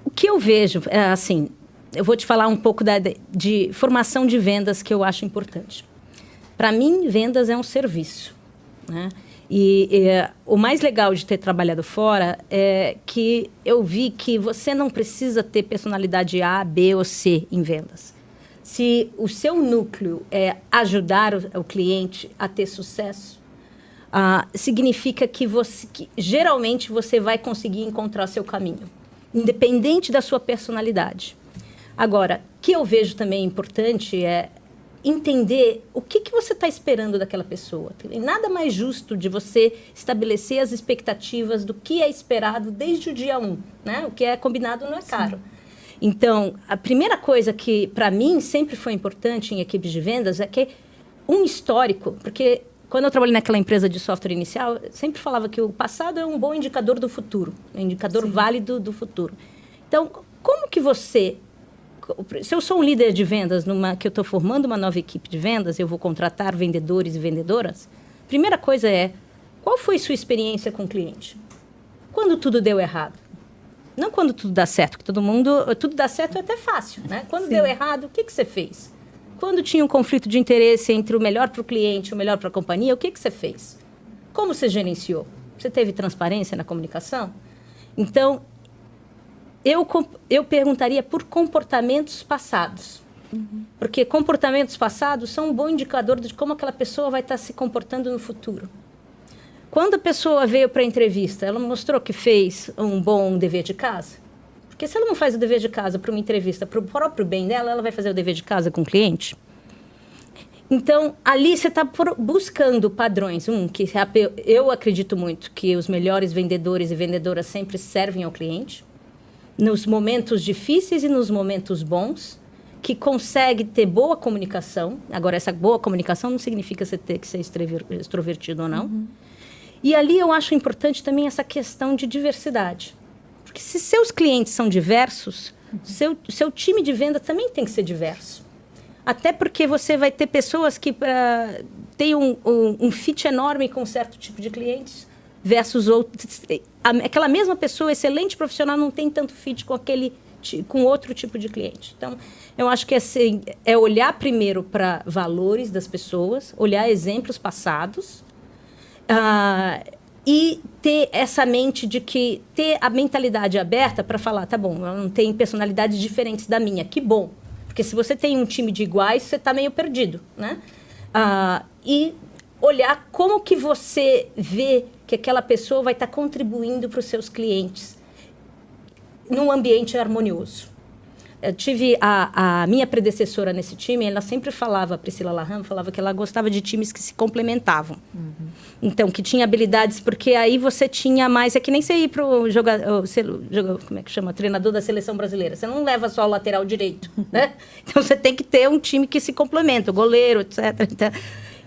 O que eu vejo, assim, eu vou te falar um pouco de formação de vendas que eu acho importante. Para mim, vendas é um serviço, né? E o mais legal de ter trabalhado fora é que eu vi que você não precisa ter personalidade A, B ou C em vendas. Se o seu núcleo é ajudar o cliente a ter sucesso, significa que geralmente você vai conseguir encontrar seu caminho, independente da sua personalidade. Agora, o que eu vejo também importante é entender o que você está esperando daquela pessoa. Tem nada mais justo de você estabelecer as expectativas do que é esperado desde o dia 1, né? O que é combinado não é caro. Sim. Então, a primeira coisa que, para mim, sempre foi importante em equipes de vendas é que um histórico, porque quando eu trabalhei naquela empresa de software inicial, eu sempre falava que o passado é um bom indicador do futuro, um indicador válido do futuro. Então, como que você... Se eu sou um líder de vendas, que eu estou formando uma nova equipe de vendas, eu vou contratar vendedores e vendedoras, primeira coisa é, qual foi sua experiência com o cliente? Quando tudo deu errado? Não quando tudo dá certo, que tudo dá certo é até fácil, né? Quando deu errado, o que você fez? Quando tinha um conflito de interesse entre o melhor para o cliente e o melhor para a companhia, o que você fez? Como você gerenciou? Você teve transparência na comunicação? Então, eu perguntaria por comportamentos passados. Porque comportamentos passados são um bom indicador de como aquela pessoa vai estar se comportando no futuro. Quando a pessoa veio para a entrevista, ela mostrou que fez um bom dever de casa? Porque se ela não faz o dever de casa para uma entrevista, para o próprio bem dela, ela vai fazer o dever de casa com o cliente? Então, ali você está buscando padrões. Que eu acredito muito que os melhores vendedores e vendedoras sempre servem ao cliente, nos momentos difíceis e nos momentos bons, que consegue ter boa comunicação. Agora, essa boa comunicação não significa você ter que ser extrovertido ou não. E ali eu acho importante também essa questão de diversidade. Porque se seus clientes são diversos, seu time de venda também tem que ser diverso. Até porque você vai ter pessoas que têm um fit enorme com um certo tipo de clientes, versus outros. Aquela mesma pessoa, excelente profissional, não tem tanto fit com outro tipo de cliente. Então, eu acho que é olhar primeiro para valores das pessoas, olhar exemplos passados, e ter essa mente de que ter a mentalidade aberta para falar, tá bom, ela não tem personalidades diferentes da minha, que bom. Porque se você tem um time de iguais, você está meio perdido, né? E olhar como que você vê que aquela pessoa vai estar contribuindo para os seus clientes num ambiente harmonioso. Eu tive a minha predecessora nesse time, ela sempre falava, a Priscila Laham, falava que ela gostava de times que se complementavam. Então, que tinha habilidades, porque aí você tinha mais... É que nem você ir para o como é que chama? Treinador da seleção brasileira. Você não leva só o lateral direito, né? Então, você tem que ter um time que se complementa, o goleiro, etc.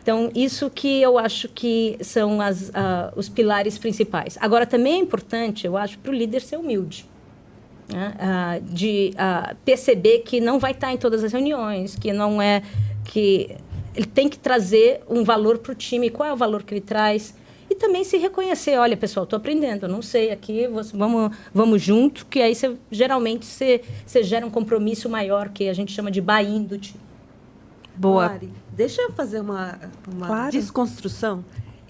Então, isso que eu acho que são os pilares principais. Agora, também é importante, eu acho, para o líder ser humilde. De perceber que não vai estar em todas as reuniões, que não é... que ele tem que trazer um valor para o time. Qual é o valor que ele traz? E também se reconhecer. Olha, pessoal, estou aprendendo, eu não sei aqui, vamos junto, que aí geralmente você gera um compromisso maior, que a gente chama de buy-in do time. Boa. Mari, deixa eu fazer uma Claro. desconstrução.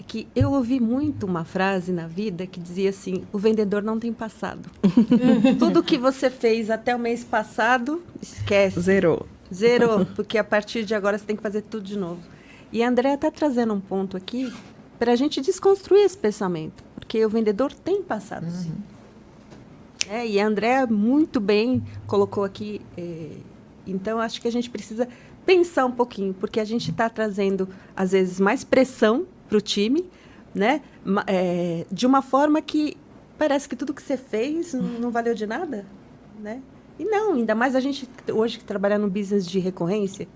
que eu ouvi muito uma frase na vida que dizia assim, o vendedor não tem passado. Tudo que você fez até o mês passado, esquece. Zerou. Zerou, porque a partir de agora você tem que fazer tudo de novo. E a Andréa está trazendo um ponto aqui para a gente desconstruir esse pensamento, porque o vendedor tem passado, sim. E a Andréa muito bem colocou aqui, então acho que a gente precisa pensar um pouquinho, porque a gente está trazendo, às vezes, mais pressão para o time, né? De uma forma que parece que tudo que você fez não valeu de nada, né? E não, ainda mais a gente hoje que trabalha no business de recorrência,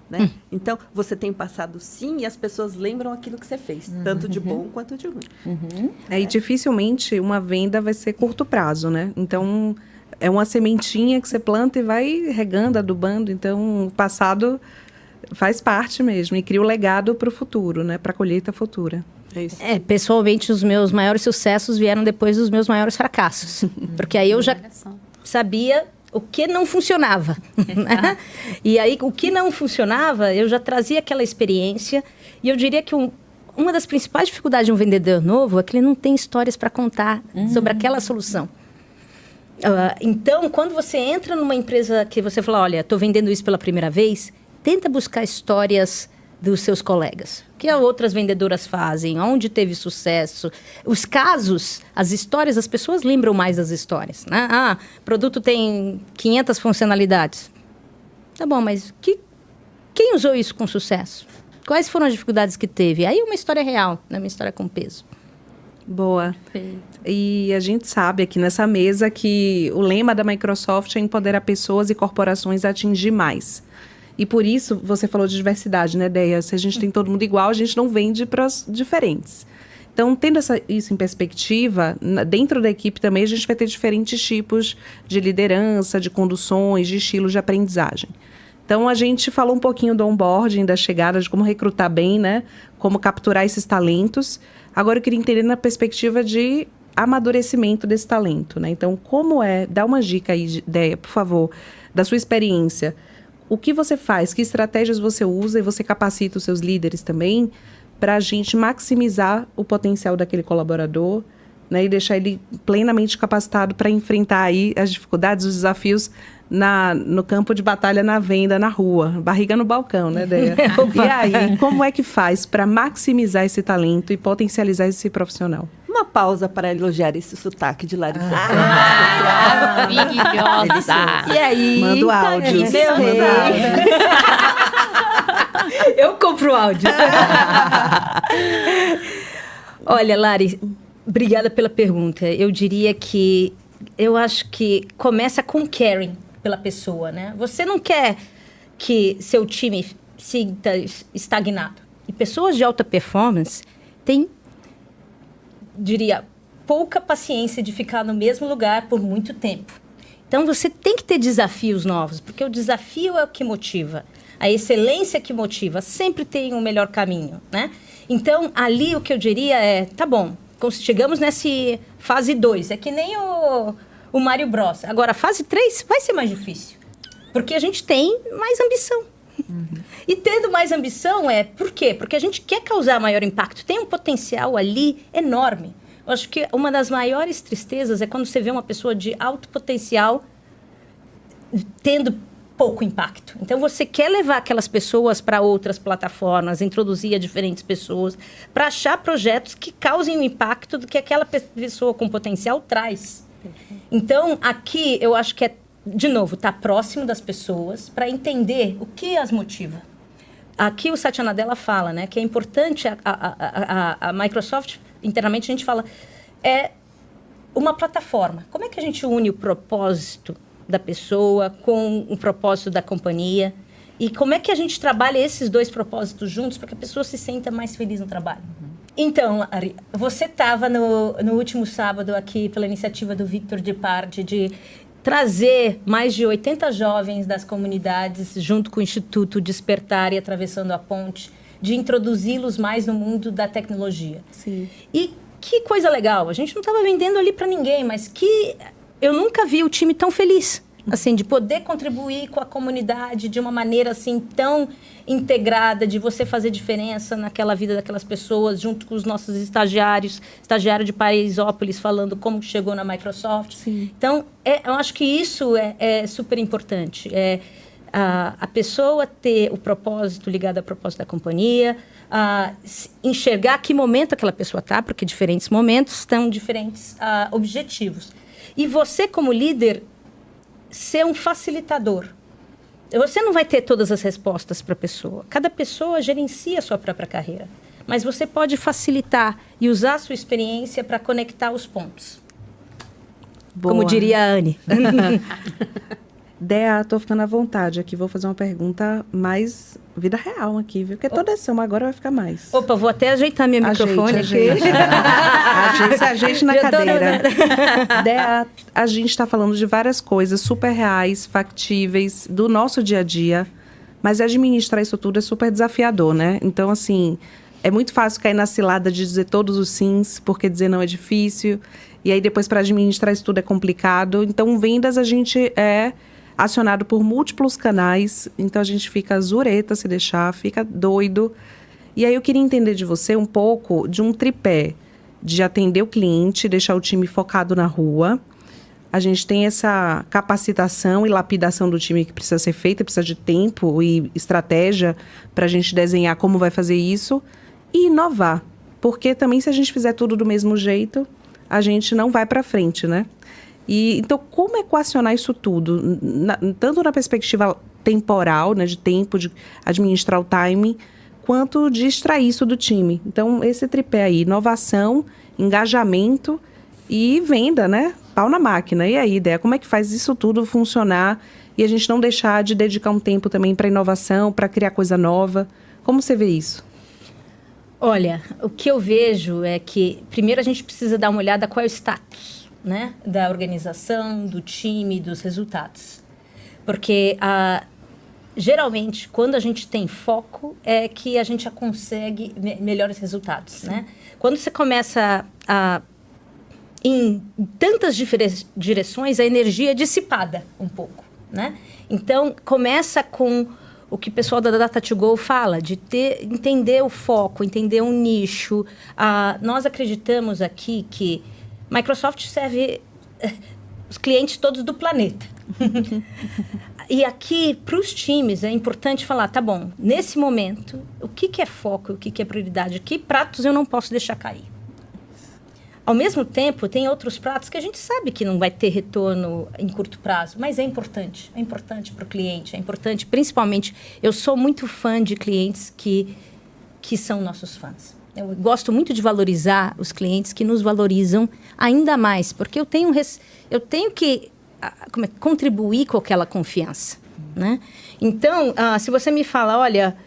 né? Então, você tem passado sim e as pessoas lembram aquilo que você fez, tanto de bom quanto de ruim. E dificilmente uma venda vai ser curto prazo, né? Então, é uma sementinha que você planta e vai regando, adubando. Então, o passado faz parte mesmo e cria o legado para o futuro, né? Para a colheita futura. É isso. Pessoalmente, os meus maiores sucessos vieram depois dos meus maiores fracassos. Porque aí eu já sabia o que não funcionava. Né? E aí, o que não funcionava, eu já trazia aquela experiência. E eu diria que uma das principais dificuldades de um vendedor novo é que ele não tem histórias para contar sobre aquela solução. Então, quando você entra numa empresa que você fala, olha, estou vendendo isso pela primeira vez, tenta buscar histórias dos seus colegas. O que outras vendedoras fazem? Onde teve sucesso? Os casos, as histórias, as pessoas lembram mais das histórias. Né? Produto tem 500 funcionalidades. Tá bom, mas quem usou isso com sucesso? Quais foram as dificuldades que teve? Aí uma história real, né? Uma história com peso. Boa. E a gente sabe aqui nessa mesa que o lema da Microsoft é empoderar pessoas e corporações a atingir mais. E por isso, você falou de diversidade, né, Deia? Se a gente tem todo mundo igual, a gente não vende para os diferentes. Então, tendo isso em perspectiva, dentro da equipe também a gente vai ter diferentes tipos de liderança, de conduções, de estilos de aprendizagem. Então, a gente falou um pouquinho do onboarding, da chegada, de como recrutar bem, né? Como capturar esses talentos. Agora, eu queria entender na perspectiva de amadurecimento desse talento, né? Então, dá uma dica aí, Deia, por favor, da sua experiência. O que você faz, que estratégias você usa e você capacita os seus líderes também para a gente maximizar o potencial daquele colaborador, né, e deixar ele plenamente capacitado para enfrentar aí as dificuldades, os desafios no campo de batalha, na venda, na rua, barriga no balcão, né, Deia? E aí, como é que faz para maximizar esse talento e potencializar esse profissional? Uma pausa para elogiar esse sotaque de Larissa. Maravilhosa! E aí? Manda o áudio. Eu compro o áudio. Olha, Lari, obrigada pela pergunta. Eu diria que eu acho que começa com caring pela pessoa, né? Você não quer que seu time sinta estagnado. E pessoas de alta performance têm, diria, pouca paciência de ficar no mesmo lugar por muito tempo. Então, você tem que ter desafios novos, porque o desafio é o que motiva. A excelência que motiva sempre tem um melhor caminho, né? Então, ali o que eu diria é, tá bom, chegamos nessa fase 2, é que nem o Mario Bros. Agora, a fase 3 vai ser mais difícil, porque a gente tem mais ambição. E tendo mais ambição por quê? Porque a gente quer causar maior impacto, tem um potencial ali enorme. Eu acho que uma das maiores tristezas é quando você vê uma pessoa de alto potencial tendo pouco impacto. Então, você quer levar aquelas pessoas para outras plataformas, introduzir a diferentes pessoas, para achar projetos que causem o impacto do que aquela pessoa com potencial traz. Então, aqui, eu acho que de novo, estar próximo das pessoas para entender o que as motiva. Aqui o Satya Nadella fala, né, que é importante a Microsoft, internamente a gente fala, é uma plataforma. Como é que a gente une o propósito da pessoa com o propósito da companhia? E como é que a gente trabalha esses dois propósitos juntos para que a pessoa se sinta mais feliz no trabalho? Então, Ari, você estava no último sábado aqui pela iniciativa do Victor Depardieu de trazer mais de 80 jovens das comunidades junto com o Instituto Despertar e Atravessando a Ponte, de introduzi-los mais no mundo da tecnologia. Sim. E que coisa legal, a gente não estava vendendo ali para ninguém, mas que eu nunca vi o time tão feliz. assim, de poder contribuir com a comunidade de uma maneira assim tão integrada, de você fazer diferença naquela vida daquelas pessoas, junto com os nossos estagiário de Paraisópolis falando como chegou na Microsoft. Sim. Então, eu acho que isso é super importante. A pessoa ter o propósito ligado ao propósito da companhia, enxergar que momento aquela pessoa está, porque diferentes momentos estão diferentes objetivos. E você, como líder, ser um facilitador. Você não vai ter todas as respostas para a pessoa. Cada pessoa gerencia a sua própria carreira. Mas você pode facilitar e usar a sua experiência para conectar os pontos. Boa. Como diria a Anne. Dea, estou ficando à vontade aqui. Vou fazer uma pergunta mais vida real aqui, viu? Porque toda essa agora vai ficar mais. Opa, vou até ajeitar meu microfone aqui. Ajeite na cadeira. Dea, a gente está falando de várias coisas super reais, factíveis, do nosso dia a dia. Mas administrar isso tudo é super desafiador, né? Então, assim, é muito fácil cair na cilada de dizer todos os sims, porque dizer não é difícil. E aí, depois, para administrar isso tudo é complicado. Então, vendas, a gente é acionado por múltiplos canais, então a gente fica zureta se deixar, fica doido. E aí eu queria entender de você um pouco de um tripé, de atender o cliente, deixar o time focado na rua. A gente tem essa capacitação e lapidação do time que precisa ser feita, precisa de tempo e estratégia para a gente desenhar como vai fazer isso e inovar. Porque também se a gente fizer tudo do mesmo jeito, a gente não vai para frente, né? Então, como equacionar isso tudo? Tanto na perspectiva temporal, né, de tempo, de administrar o timing, quanto de extrair isso do time. Então, esse tripé aí, inovação, engajamento e venda, né? Pau na máquina. E aí, Dea, como é que faz isso tudo funcionar e a gente não deixar de dedicar um tempo também para inovação, para criar coisa nova? Como você vê isso? Olha, o que eu vejo é que, primeiro, a gente precisa dar uma olhada qual é o status, né, da organização, do time, dos resultados. Porque, geralmente, quando a gente tem foco, é que a gente já consegue melhores resultados, né? Quando você começa em tantas direções, a energia é dissipada um pouco, né? Então, começa com o que o pessoal da Data2Go fala, de entender o foco, entender um nicho. Nós acreditamos aqui que Microsoft serve os clientes todos do planeta. E aqui, para os times, é importante falar, tá bom, nesse momento, o que é foco, o que é prioridade? Que pratos eu não posso deixar cair? Ao mesmo tempo, tem outros pratos que a gente sabe que não vai ter retorno em curto prazo, mas é importante para o cliente, é importante, principalmente, eu sou muito fã de clientes que são nossos fãs. Eu gosto muito de valorizar os clientes que nos valorizam ainda mais, porque eu tenho que contribuir com aquela confiança, né? Então, se você me fala, olha,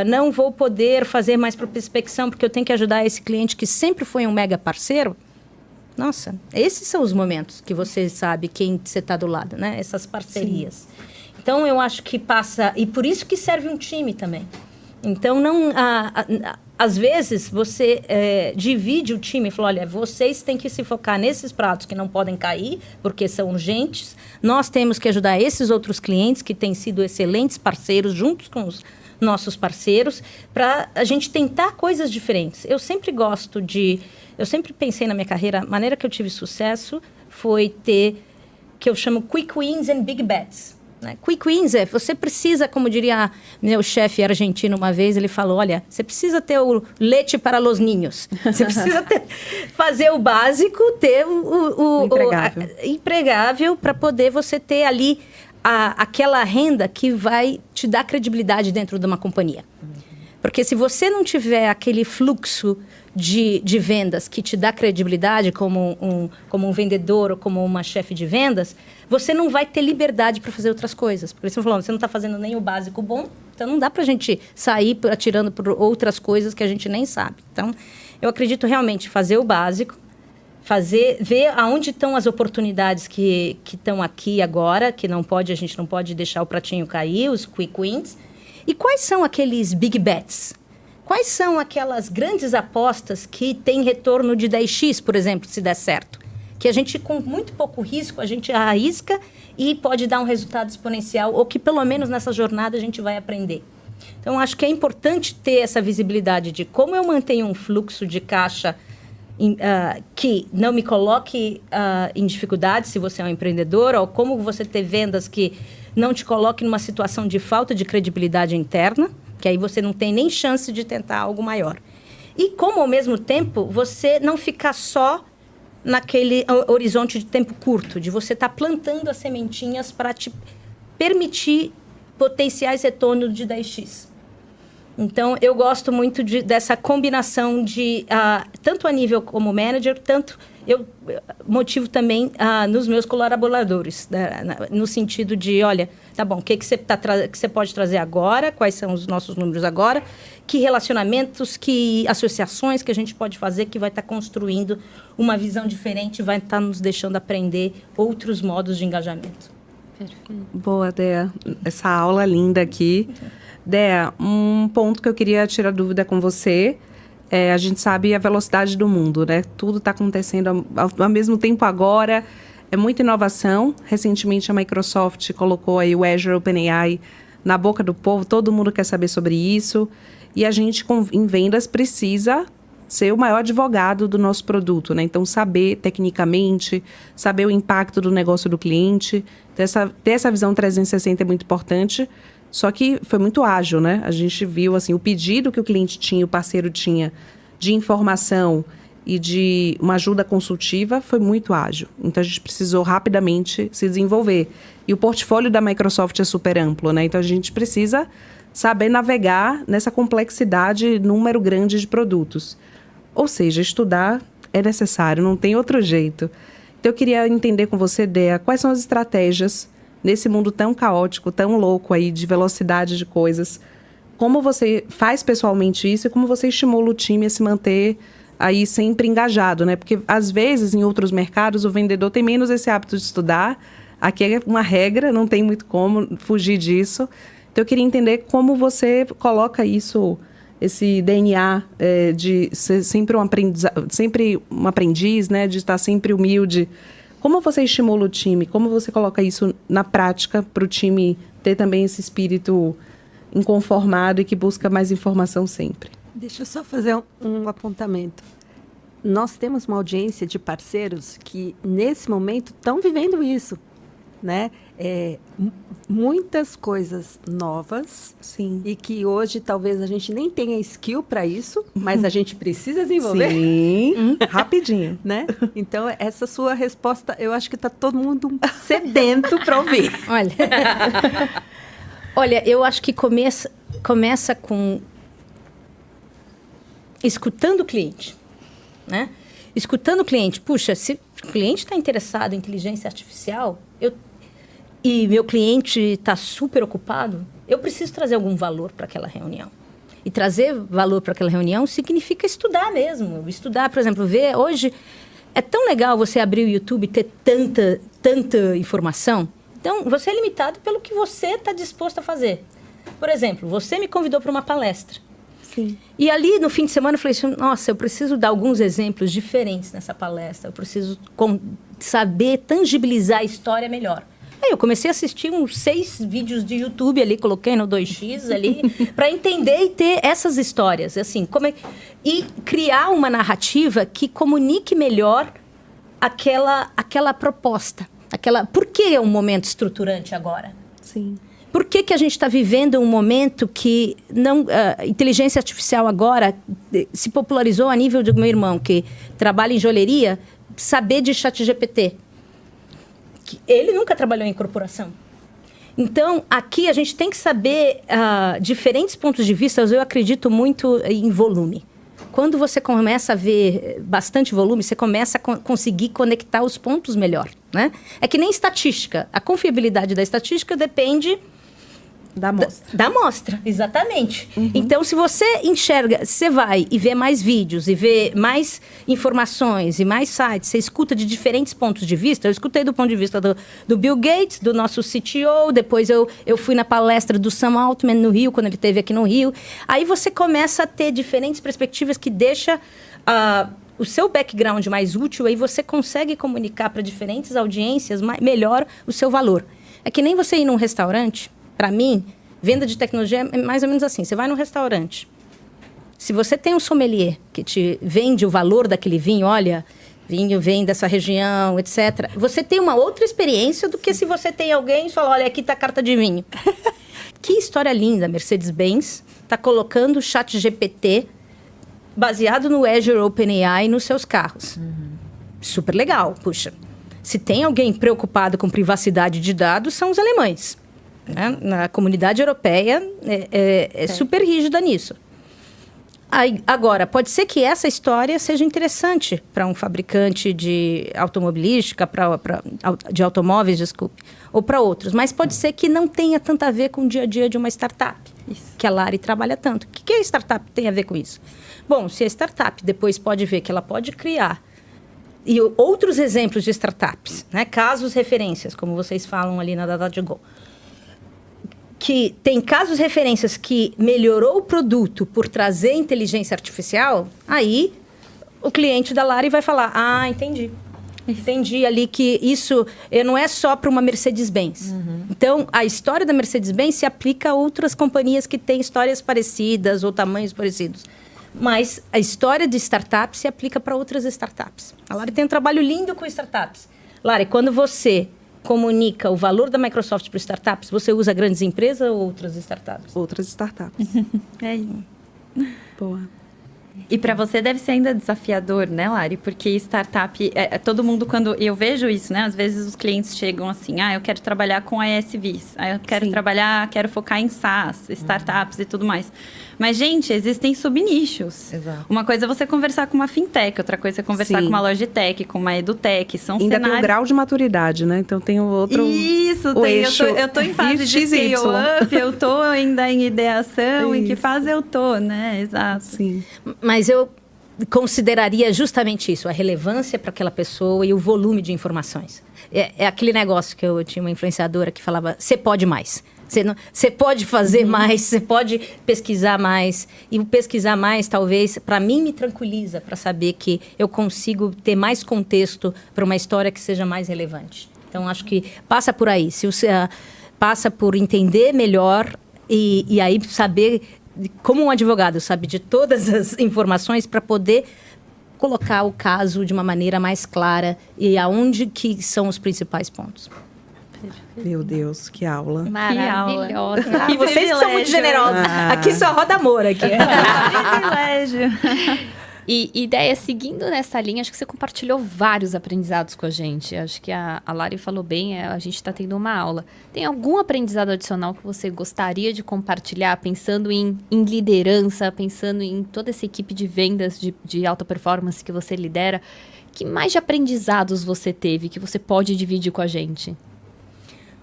não vou poder fazer mais prospecção porque eu tenho que ajudar esse cliente que sempre foi um mega parceiro, nossa, esses são os momentos que você sabe quem você está do lado, né? Essas parcerias. Sim. Então, eu acho que passa... E por isso que serve um time também. Então, às vezes, você divide o time e fala, olha, vocês têm que se focar nesses pratos que não podem cair, porque são urgentes. Nós temos que ajudar esses outros clientes que têm sido excelentes parceiros, juntos com os nossos parceiros, para a gente tentar coisas diferentes. Eu sempre pensei na minha carreira, a maneira que eu tive sucesso foi ter, que eu chamo Quick Wins and Big Bets. Né? Quick Wins você precisa, como diria meu chefe argentino uma vez, ele falou, olha, você precisa ter o leite para los niños. Você precisa fazer o básico, ter o empregável para poder você ter ali aquela renda que vai te dar credibilidade dentro de uma companhia. Porque se você não tiver aquele fluxo de vendas que te dá credibilidade como um vendedor ou como uma chefe de vendas, você não vai ter liberdade para fazer outras coisas. Porque você não está fazendo nem o básico bom, então não dá para a gente sair atirando por outras coisas que a gente nem sabe. Então, eu acredito realmente fazer o básico, ver aonde estão as oportunidades que estão aqui agora, que a gente não pode deixar o pratinho cair, os quick wins. E quais são aqueles big bets? Quais são aquelas grandes apostas que têm retorno de 10x, por exemplo, se der certo? que a gente, com muito pouco risco, a gente arrisca e pode dar um resultado exponencial, ou que pelo menos nessa jornada a gente vai aprender. Então, acho que é importante ter essa visibilidade de como eu mantenho um fluxo de caixa que não me coloque em dificuldade se você é um empreendedor, ou como você ter vendas que não te coloque numa situação de falta de credibilidade interna, que aí você não tem nem chance de tentar algo maior. E como, ao mesmo tempo, você não ficar só naquele horizonte de tempo curto, de você estar plantando as sementinhas para te permitir potenciais retornos de 10x. Então, eu gosto muito dessa combinação de, tanto a nível como manager, tanto eu motivo também nos meus colaboradores, no sentido de, olha, tá bom, o que você pode trazer agora, quais são os nossos números agora, que relacionamentos, que associações que a gente pode fazer que vai estar construindo uma visão diferente, vai estar nos deixando aprender outros modos de engajamento. Perfeito. Boa, Dea. Essa aula linda aqui. Dea, um ponto que eu queria tirar dúvida com você, a gente sabe a velocidade do mundo, né? Tudo está acontecendo ao mesmo tempo agora, é muita inovação. Recentemente a Microsoft colocou aí o Azure OpenAI na boca do povo, todo mundo quer saber sobre isso. E a gente, em vendas, precisa ser o maior advogado do nosso produto, né? Então, saber tecnicamente, saber o impacto do negócio do cliente, ter essa visão 360 é muito importante. Só que foi muito ágil, né? A gente viu, assim, o pedido que o cliente tinha, o parceiro tinha, de informação e de uma ajuda consultiva foi muito ágil. Então, a gente precisou rapidamente se desenvolver. E o portfólio da Microsoft é super amplo, né? Então, a gente precisa saber navegar nessa complexidade, número grande de produtos. Ou seja, estudar é necessário, não tem outro jeito. Então, eu queria entender com você, Dea, quais são as estratégias nesse mundo tão caótico, tão louco aí, de velocidade de coisas. Como você faz pessoalmente isso e como você estimula o time a se manter aí sempre engajado, né? Porque, às vezes, em outros mercados, o vendedor tem menos esse hábito de estudar. Aqui é uma regra, não tem muito como fugir disso. Então, eu queria entender como você coloca isso, esse DNA de ser sempre um aprendiz, né? De estar sempre humilde. Como você estimula o time? Como você coloca isso na prática para o time ter também esse espírito inconformado e que busca mais informação sempre? Deixa eu só fazer um apontamento. Nós temos uma audiência de parceiros que, nesse momento, estão vivendo isso, né? Muitas coisas novas. Sim. E que hoje talvez a gente nem tenha skill para isso, mas a gente precisa desenvolver. Sim, rapidinho. Né? Então, essa sua resposta, eu acho que está todo mundo sedento para ouvir. Olha, eu acho que começa com escutando o cliente, né? Escutando o cliente. Puxa, se o cliente está interessado em inteligência artificial, e meu cliente está super ocupado, eu preciso trazer algum valor para aquela reunião. E trazer valor para aquela reunião significa estudar mesmo. Estudar, por exemplo, ver hoje... É tão legal você abrir o YouTube e ter tanta informação. Então, você é limitado pelo que você está disposto a fazer. Por exemplo, você me convidou para uma palestra. Sim. E ali, no fim de semana, eu falei assim, nossa, eu preciso dar alguns exemplos diferentes nessa palestra. Eu preciso saber tangibilizar a história melhor. Aí eu comecei a assistir uns 6 vídeos de YouTube ali, coloquei no 2x ali, para entender e ter essas histórias, assim, e criar uma narrativa que comunique melhor aquela proposta. Por que é um momento estruturante agora? Sim. Por que a gente está vivendo um momento que inteligência artificial agora se popularizou a nível de meu irmão, que trabalha em joalheria, saber de ChatGPT? Ele nunca trabalhou em corporação. Então, aqui a gente tem que saber diferentes pontos de vista. Eu acredito muito em volume. Quando você começa a ver bastante volume, você começa a conseguir conectar os pontos melhor, né? É que nem estatística. A confiabilidade da estatística depende... Da amostra. Da amostra, exatamente. Uhum. Então, se você enxerga, você vai e vê mais vídeos, e vê mais informações, e mais sites, você escuta de diferentes pontos de vista. Eu escutei do ponto de vista do Bill Gates, do nosso CTO, depois eu fui na palestra do Sam Altman no Rio, quando ele esteve aqui no Rio. Aí você começa a ter diferentes perspectivas que deixa o seu background mais útil, aí você consegue comunicar para diferentes audiências melhor o seu valor. É que nem você ir num restaurante, para mim, venda de tecnologia é mais ou menos assim. Você vai num restaurante, se você tem um sommelier que te vende o valor daquele vinho, olha, vinho vem dessa região, etc. Você tem uma outra experiência do que se você tem alguém e fala, olha, aqui está a carta de vinho. Que história linda, Mercedes-Benz está colocando o ChatGPT baseado no Azure OpenAI nos seus carros. Super legal, puxa. Se tem alguém preocupado com privacidade de dados, são os alemães. Né? Na comunidade europeia é super rígida nisso. Agora, pode ser que essa história seja interessante para um fabricante de automobilística, de automóveis, desculpe, ou para outros. Mas pode ser que não tenha tanto a ver com o dia a dia de uma startup, que a Lari trabalha tanto. O que a startup tem a ver com isso? Bom, se a startup depois pode ver que ela pode criar, e outros exemplos de startups, né? Casos, referências, como vocês falam ali na DataToGo, que tem casos, referências que melhorou o produto por trazer inteligência artificial, aí o cliente da Lari vai falar, entendi. Entendi ali que isso não é só para uma Mercedes-Benz. Então, a história da Mercedes-Benz se aplica a outras companhias que têm histórias parecidas ou tamanhos parecidos. Mas a história de startups se aplica para outras startups. A Lari tem um trabalho lindo com startups. Lari, quando você comunica o valor da Microsoft para startups, você usa grandes empresas ou outras startups? Outras startups. É isso. Boa. E para você deve ser ainda desafiador, né, Lari? Porque startup, todo mundo, quando eu vejo isso, né? Às vezes os clientes chegam assim, eu quero trabalhar com ISVs, eu quero quero focar em SaaS, startups e tudo mais. Mas, gente, existem subnichos. Exato. Uma coisa é você conversar com uma fintech, outra coisa é conversar com uma logitech, com uma edutech, são Ainda cenários... tem o grau de maturidade, né? Então tem o outro... Isso, eu tô em fase de scale-up, eu tô ainda em ideação, em que fase eu tô, né? Exato. Sim. Mas eu consideraria justamente isso, a relevância para aquela pessoa e o volume de informações. É aquele negócio que eu tinha uma influenciadora que falava, você pode mais. Você pode fazer mais, você pode pesquisar mais. E o pesquisar mais, talvez, para mim, me tranquiliza para saber que eu consigo ter mais contexto para uma história que seja mais relevante. Então, acho que passa por aí. Se você passa por entender melhor e aí saber, como um advogado sabe de todas as informações para poder colocar o caso de uma maneira mais clara e aonde que são os principais pontos. Meu Deus, que aula. Maravilhosa. E vocês que são muito generosos. Aqui só roda amor aqui. Privilégio. E ideia, seguindo nessa linha, acho que você compartilhou vários aprendizados com a gente. Acho que a Lari falou bem, a gente está tendo uma aula. Tem algum aprendizado adicional que você gostaria de compartilhar, pensando em liderança, pensando em toda essa equipe de vendas de alta performance que você lidera? Que mais de aprendizados você teve que você pode dividir com a gente?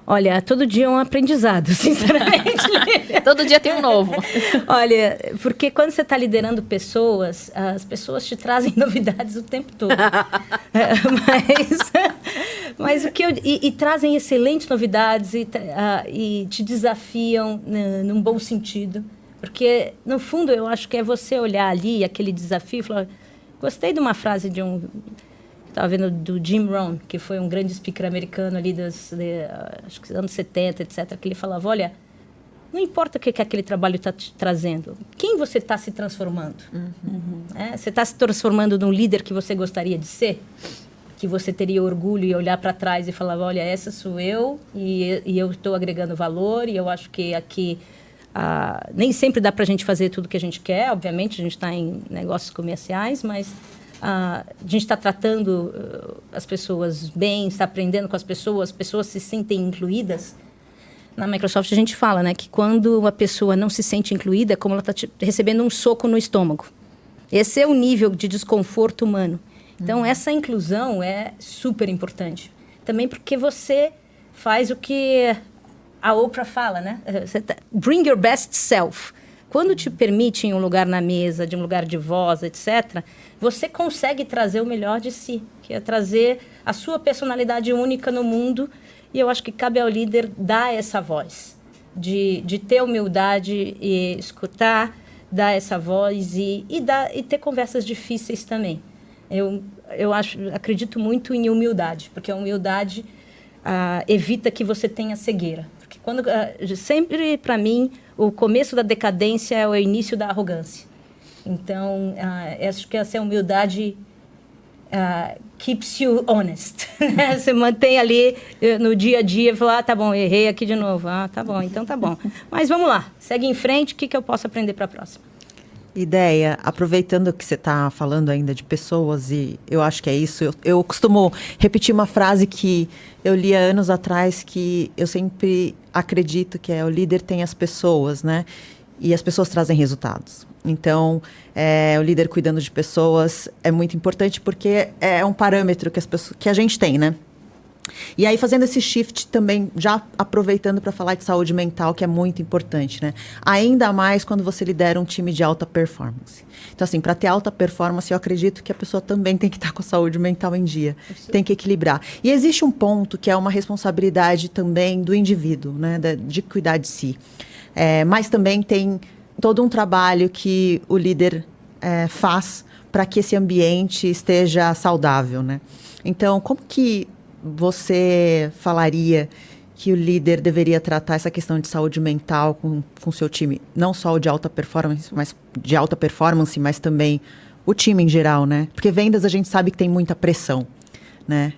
Olha, todo dia é um aprendizado, sinceramente. Todo dia tem um novo. Olha, porque quando você está liderando pessoas, as pessoas te trazem novidades o tempo todo. Mas o que e trazem excelentes novidades e te desafiam num bom sentido. Porque, no fundo, eu acho que é você olhar ali aquele desafio e falar... Gostei de uma frase de estava vendo do Jim Rohn, que foi um grande speaker americano ali acho que anos 70, etc., que ele falava, olha, não importa o que aquele trabalho está te trazendo, quem você está se transformando? Você está se transformando num líder que você gostaria de ser? Que você teria orgulho e olhar para trás e falar, olha, essa sou eu e eu estou agregando valor e eu acho que aqui... nem sempre dá para a gente fazer tudo o que a gente quer, obviamente, a gente está em negócios comerciais, mas a gente está tratando as pessoas bem, está aprendendo com as pessoas se sentem incluídas. Na Microsoft a gente fala, né, que quando uma pessoa não se sente incluída, é como ela está recebendo um soco no estômago. Esse é o nível de desconforto humano. Então, essa inclusão é super importante. Também porque você faz o que... A Oprah fala, né? Bring your best self. Quando te permitem um lugar na mesa, de um lugar de voz, etc., você consegue trazer o melhor de si, que é trazer a sua personalidade única no mundo. E eu acho que cabe ao líder dar essa voz, de ter humildade e escutar, dar essa voz e ter conversas difíceis também. Eu acredito muito em humildade, porque a humildade evita que você tenha cegueira. Porque sempre, para mim, o começo da decadência é o início da arrogância. Então, acho que essa humildade keeps you honest. Você mantém ali no dia a dia, fala, tá bom, errei aqui de novo. Tá bom, então tá bom. Mas vamos lá, segue em frente, o que eu posso aprender para a próxima? Ideia, aproveitando que você está falando ainda de pessoas, e eu acho que é isso, eu costumo repetir uma frase que eu li há anos atrás, que eu sempre acredito que o líder tem as pessoas, né? E as pessoas trazem resultados. Então, o líder cuidando de pessoas é muito importante porque é um parâmetro que a gente tem, né? E aí, fazendo esse shift também, já aproveitando para falar de saúde mental, que é muito importante, né? Ainda mais quando você lidera um time de alta performance. Então, assim, para ter alta performance, eu acredito que a pessoa também tem que estar com a saúde mental em dia. Tem que equilibrar. E existe um ponto que é uma responsabilidade também do indivíduo, né? De cuidar de si. Mas também tem todo um trabalho que o líder faz para que esse ambiente esteja saudável, né? Então, como que você falaria que o líder deveria tratar essa questão de saúde mental com o seu time? Não só o de alta performance, mas também o time em geral, né? Porque vendas a gente sabe que tem muita pressão, né?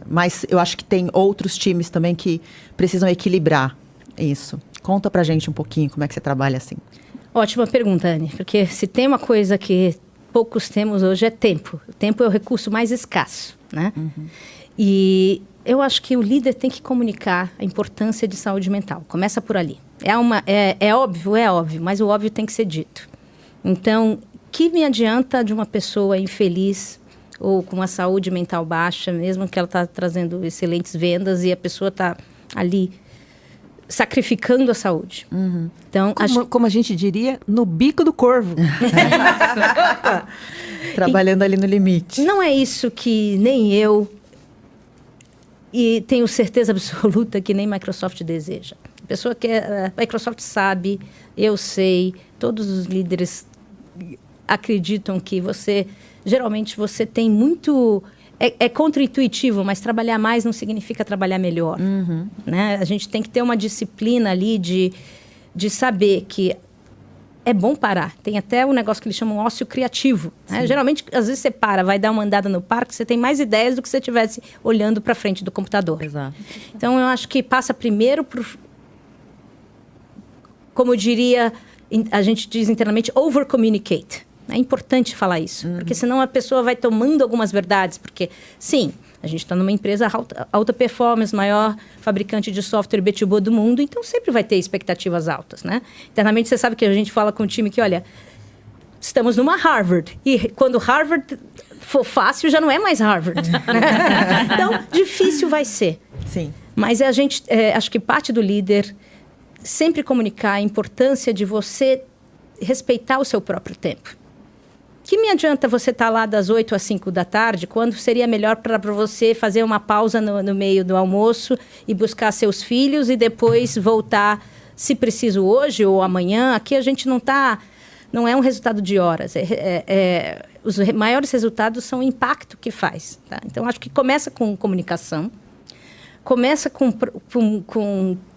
Mas eu acho que tem outros times também que precisam equilibrar isso. Conta pra gente um pouquinho como é que você trabalha assim. Ótima pergunta, Anne, porque se tem uma coisa que poucos temos hoje é tempo. O tempo é o recurso mais escasso, né? Uhum. E eu acho que o líder tem que comunicar a importância de saúde mental. Começa por ali. É óbvio, mas o óbvio tem que ser dito. Então, que me adianta de uma pessoa infeliz ou com uma saúde mental baixa, mesmo que ela está trazendo excelentes vendas e a pessoa está ali sacrificando a saúde. Uhum. Então, como a gente diria, no bico do corvo. Trabalhando ali no limite. Não é isso que nem eu, e tenho certeza absoluta que nem Microsoft deseja. A pessoa que a Microsoft sabe, eu sei, todos os líderes acreditam que geralmente você tem muito... É contra-intuitivo, mas trabalhar mais não significa trabalhar melhor. Uhum. Né? A gente tem que ter uma disciplina ali de saber que é bom parar. Tem até um negócio que eles chamam ócio criativo. Né? Geralmente, às vezes você vai dar uma andada no parque, você tem mais ideias do que se você estivesse olhando para frente do computador. Exato. Então, eu acho que passa primeiro como diria, a gente diz internamente, over-communicate. É importante falar isso, porque senão a pessoa vai tomando algumas verdades, porque, sim, a gente está numa empresa alta performance, maior fabricante de software B2B do mundo, então sempre vai ter expectativas altas, né? Internamente, você sabe que a gente fala com o time que, olha, estamos numa Harvard, e quando Harvard for fácil, já não é mais Harvard. Então, difícil vai ser. Sim. Mas a gente, acho que parte do líder sempre comunicar a importância de você respeitar o seu próprio tempo. Que me adianta você estar lá das 8 às 5 da tarde, quando seria melhor para você fazer uma pausa no meio do almoço e buscar seus filhos e depois voltar, se preciso, hoje ou amanhã. Aqui a gente não é um resultado de horas. Os maiores resultados são o impacto que faz. Tá? Então, acho que começa com comunicação. Começa com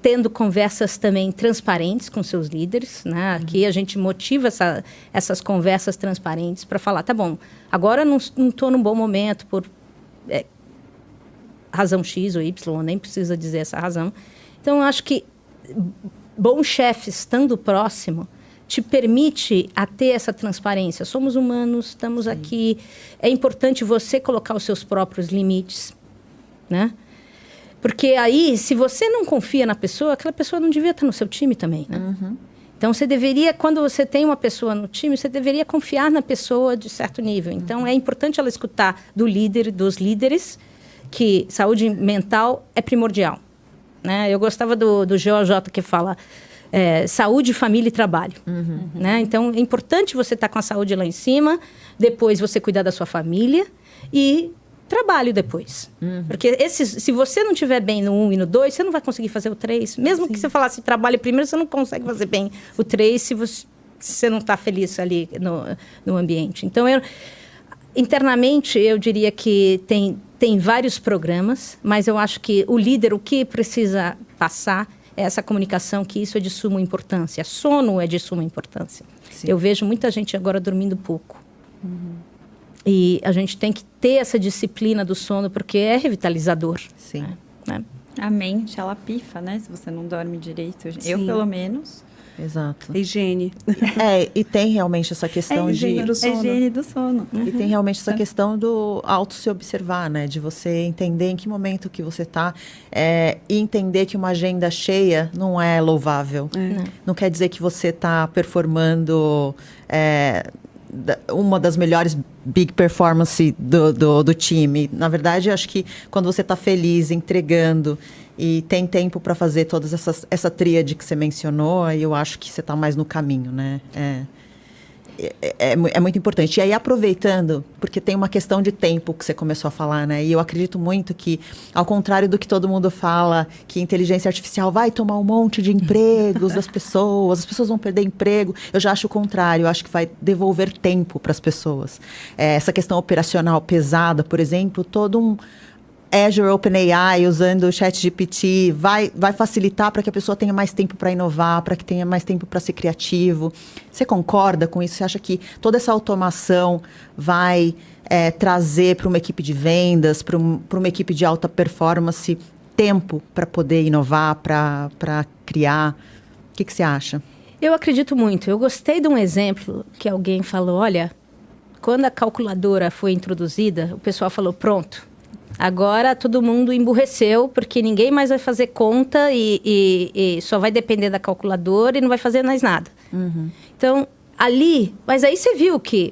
tendo conversas também transparentes com seus líderes, né? Aqui a gente motiva essas conversas transparentes para falar, tá bom, agora não estou num bom momento por razão X ou Y, nem precisa dizer essa razão. Então, eu acho que bom chefe, estando próximo, te permite a ter essa transparência. Somos humanos, estamos aqui. É importante você colocar os seus próprios limites, né? Porque aí, se você não confia na pessoa, aquela pessoa não devia estar no seu time também, né? Uhum. Então, você deveria, quando você tem uma pessoa no time, você deveria confiar na pessoa de certo nível. Então, é importante ela escutar do líder, dos líderes, que saúde mental é primordial, né? Eu gostava do GOJ que fala saúde, família e trabalho. Uhum. Né? Então, é importante você estar com a saúde lá em cima, depois você cuidar da sua família e trabalho depois. Uhum. Porque se você não estiver bem no 1 e no 2, você não vai conseguir fazer o 3. Mesmo que você falasse trabalho primeiro, você não consegue fazer bem o 3 se você não está feliz ali no ambiente. Então, internamente, eu diria que tem vários programas, mas eu acho que o líder, o que precisa passar é essa comunicação, que isso é de suma importância. Sono é de suma importância. Sim. Eu vejo muita gente agora dormindo pouco. E a gente tem que ter essa disciplina do sono, porque é revitalizador. Sim. Né? A mente, ela pifa, né? Se você não dorme direito. Eu, Sim. pelo menos. Exato. Higiene. E tem realmente essa questão higiene do sono. É higiene do sono. E tem realmente essa questão do auto se observar, né? De você entender em que momento que você está e entender que uma agenda cheia não é louvável. Não quer dizer que você está performando uma das melhores big performance do time. Na verdade, eu acho que quando você está feliz, entregando e tem tempo para fazer toda essa tríade que você mencionou, aí eu acho que você está mais no caminho, né? É muito importante. E aí, aproveitando, porque tem uma questão de tempo que você começou a falar, né? E eu acredito muito que, ao contrário do que todo mundo fala, que inteligência artificial vai tomar um monte de empregos das pessoas, as pessoas vão perder emprego, eu já acho o contrário, eu acho que vai devolver tempo para as pessoas. Essa questão operacional pesada, por exemplo, todo um Azure OpenAI usando o ChatGPT vai facilitar para que a pessoa tenha mais tempo para inovar, para que tenha mais tempo para ser criativo. Você concorda com isso? Você acha que toda essa automação vai trazer para uma equipe de vendas, para uma equipe de alta performance, tempo para poder inovar, para criar? O que você acha? Eu acredito muito. Eu gostei de um exemplo que alguém falou, olha, quando a calculadora foi introduzida, o pessoal falou, pronto. Agora todo mundo emburreceu, porque ninguém mais vai fazer conta e só vai depender da calculadora e não vai fazer mais nada. Então, mas aí você viu que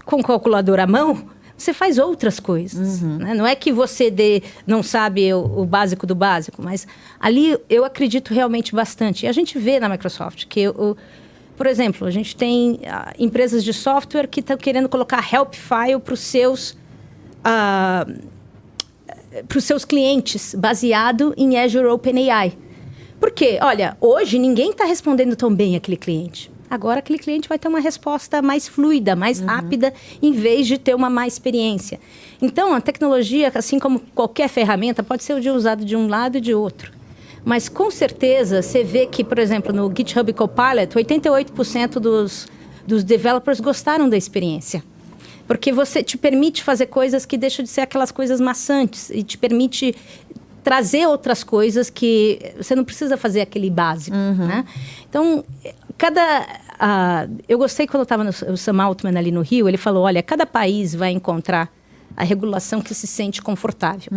com calculadora à mão, você faz outras coisas. Né? Não é que você não sabe o básico do básico, mas ali eu acredito realmente bastante. E a gente vê na Microsoft que, por exemplo, a gente tem empresas de software que estão querendo colocar help file para os seus clientes, baseado em Azure OpenAI. Por quê? Olha, hoje ninguém está respondendo tão bem aquele cliente. Agora aquele cliente vai ter uma resposta mais fluida, mais rápida, em vez de ter uma má experiência. Então, a tecnologia, assim como qualquer ferramenta, pode ser usada de um lado e de outro. Mas, com certeza, você vê que, por exemplo, no GitHub Copilot, 88% dos developers gostaram da experiência. Porque você te permite fazer coisas que deixam de ser aquelas coisas maçantes e te permite trazer outras coisas que você não precisa fazer aquele básico, né? Então, eu gostei quando eu estava no Sam Altman ali no Rio, ele falou, olha, cada país vai encontrar a regulação que se sente confortável.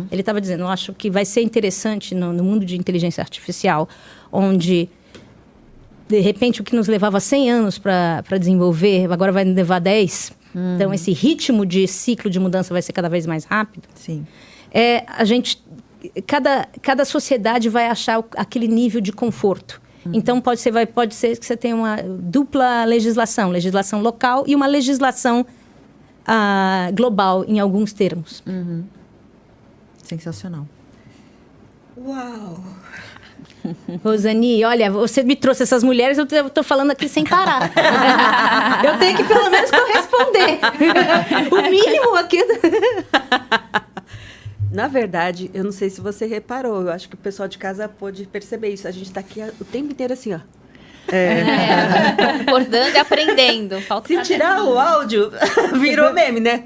Ele estava dizendo, eu acho que vai ser interessante no mundo de inteligência artificial, onde, de repente, o que nos levava 100 anos para desenvolver, agora vai levar 10. Então, esse ritmo de ciclo de mudança vai ser cada vez mais rápido. Sim. Cada sociedade vai achar aquele nível de conforto. Então, pode ser que você tenha uma dupla legislação local e uma legislação global, em alguns termos. Sensacional. Uau! Rosani, olha, você me trouxe essas mulheres, eu estou falando aqui sem parar. Eu tenho que pelo menos corresponder. O mínimo aqui. Na verdade, eu não sei se você reparou, eu acho que o pessoal de casa pôde perceber isso. A gente está aqui o tempo inteiro assim, ó. Concordando e aprendendo. Falta Se tirar o áudio, virou meme, né?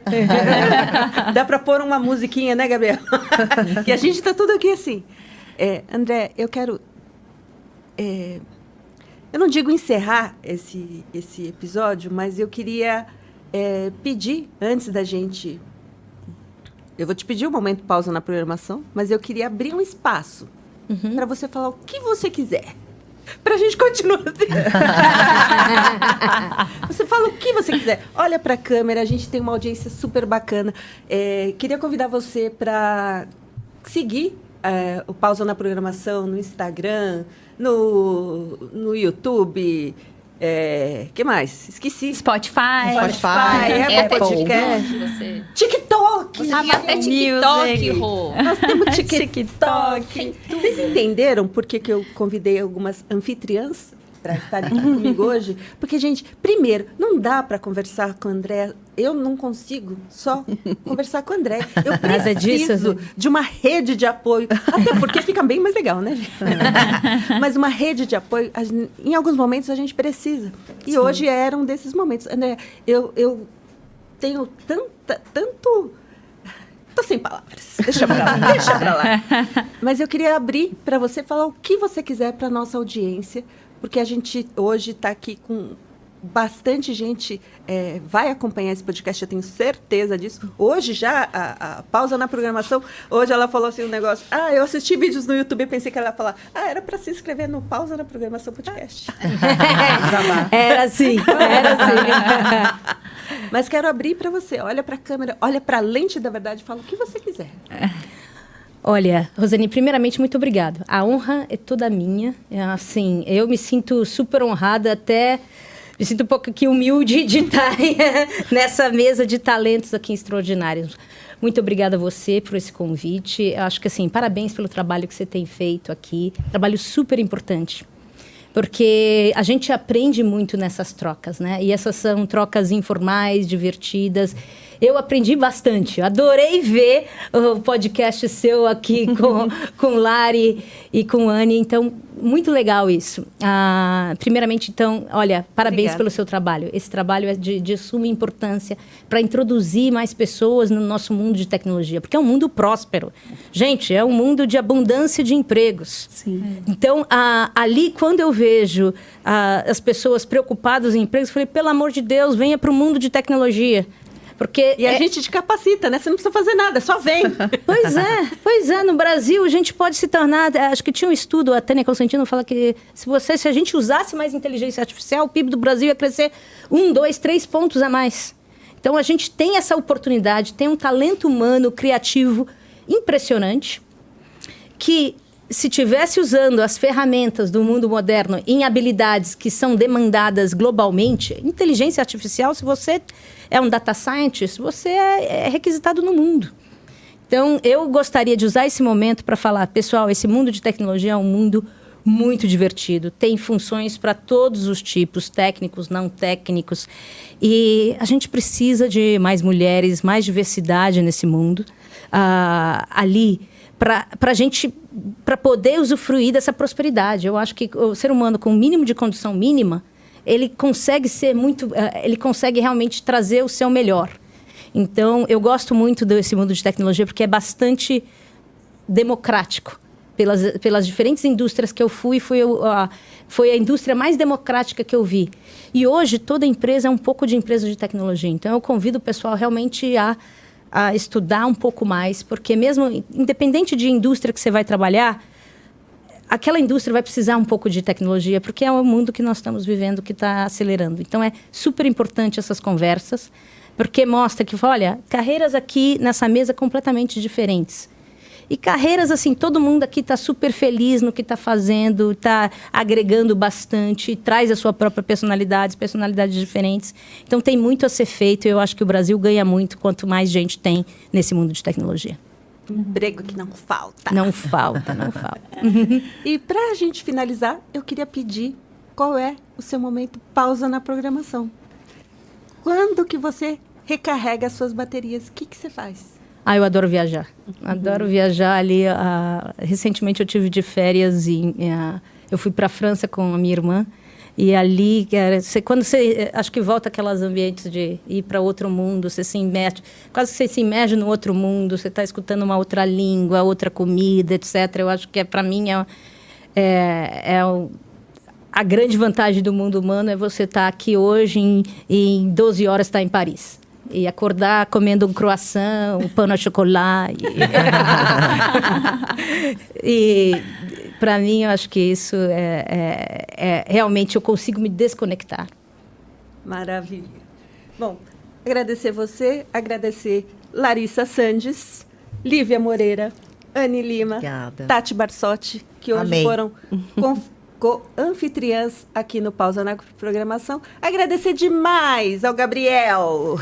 Dá para pôr uma musiquinha, né, Gabriel? Que a gente está tudo aqui assim. André, eu quero... eu não digo encerrar esse episódio, mas eu queria pedir, antes da gente... Eu vou te pedir um momento de pausa na programação, mas eu queria abrir um espaço para você falar o que você quiser. Para a gente continuar assim. Você fala o que você quiser. Olha para a câmera, a gente tem uma audiência super bacana. Queria convidar você para seguir o Pausa na Programação no Instagram, no YouTube. Que mais? Esqueci. Spotify. Apple Podcast. você. TikTok. Até TikTok, Rô. Nós temos TikTok. Vocês entenderam por que eu convidei algumas anfitriãs para estarem aqui comigo hoje? Porque, gente, primeiro, não dá para conversar com o André eu não consigo só conversar com o André. Eu Nada disso, preciso de uma rede de apoio. Até porque fica bem mais legal, né, gente? Mas uma rede de apoio, em alguns momentos a gente precisa. E hoje era um desses momentos. André, eu tenho tanto... Tô sem palavras. Deixa pra lá. Mas eu queria abrir para você falar o que você quiser para nossa audiência, porque a gente hoje está aqui com bastante gente, vai acompanhar esse podcast, eu tenho certeza disso. Hoje já, a pausa na programação, hoje ela falou assim um negócio, eu assisti vídeos no YouTube e pensei que ela ia falar, era para se inscrever no Pausa na Programação Podcast. Era assim. Mas quero abrir para você, olha para a câmera, olha para a lente da verdade e fala o que você quiser. Olha, Rosane, primeiramente, muito obrigada. A honra é toda minha. Assim, eu me sinto super honrada, até me sinto um pouco aqui humilde de estar nessa mesa de talentos aqui extraordinários. Muito obrigada a você por esse convite. Eu acho que, assim, parabéns pelo trabalho que você tem feito aqui. Trabalho super importante. Porque a gente aprende muito nessas trocas, né? E essas são trocas informais, divertidas. Eu aprendi bastante. Adorei ver o podcast seu aqui com Lari e com Anne. Então, muito legal isso. Primeiramente, então, olha, parabéns Obrigada. pelo seu trabalho. Esse trabalho é de suma importância para introduzir mais pessoas no nosso mundo de tecnologia. Porque é um mundo próspero. Gente, é um mundo de abundância de empregos. Sim. Então, ali, quando eu vejo as pessoas preocupadas em empregos, eu falei, pelo amor de Deus, venha para o mundo de tecnologia. Porque E a gente te capacita, né? Você não precisa fazer nada, só vem. Pois é. No Brasil, a gente pode se tornar... Acho que tinha um estudo, a Tânia Constantino fala que se a gente usasse mais inteligência artificial, o PIB do Brasil ia crescer 1, 2, 3 pontos a mais. Então, a gente tem essa oportunidade, tem um talento humano, criativo, impressionante, que se tivesse usando as ferramentas do mundo moderno em habilidades que são demandadas globalmente, inteligência artificial, se você é um data scientist, você é requisitado no mundo. Então, eu gostaria de usar esse momento para falar, pessoal, esse mundo de tecnologia é um mundo muito divertido, tem funções para todos os tipos, técnicos, não técnicos, e a gente precisa de mais mulheres, mais diversidade nesse mundo, para poder usufruir dessa prosperidade. Eu acho que o ser humano com o mínimo de condição mínima, ele consegue ele consegue realmente trazer o seu melhor. Então, eu gosto muito desse mundo de tecnologia porque é bastante democrático. Pelas diferentes indústrias que eu fui, foi a indústria mais democrática que eu vi. E hoje, toda empresa é um pouco de empresa de tecnologia. Então, eu convido o pessoal realmente a estudar um pouco mais, porque mesmo, independente de indústria que você vai trabalhar, aquela indústria vai precisar um pouco de tecnologia, porque é o mundo que nós estamos vivendo que está acelerando. Então, é super importante essas conversas, porque mostra que, olha, carreiras aqui nessa mesa completamente diferentes. E carreiras, assim, todo mundo aqui está super feliz no que está fazendo, está agregando bastante, traz a sua própria personalidades diferentes. Então, tem muito a ser feito e eu acho que o Brasil ganha muito quanto mais gente tem nesse mundo de tecnologia. Emprego que não falta. Não falta. E para a gente finalizar, eu queria pedir qual é o seu momento pausa na programação. Quando que você recarrega as suas baterias? O que você faz? Eu adoro viajar. Adoro viajar ali. Recentemente eu tive de férias e eu fui para a França com a minha irmã. E ali, quando você, acho que volta aqueles ambientes de ir para outro mundo, você se imerge, quase que você se imerge no outro mundo, você está escutando uma outra língua, outra comida, etc. Eu acho que para mim a grande vantagem do mundo humano é você estar aqui hoje em 12 horas estar em Paris. E acordar comendo um croissant, um pão de chocolate. E para mim, eu acho que isso realmente eu consigo me desconectar. Maravilha. Bom, agradecer você, agradecer Larissa Sandes, Lívia Moreira, Anne Lima, Obrigada. Tati Barsotti, que hoje Amei. foram anfitriãs aqui no Pausa na Programação. Agradecer demais ao Gabriel.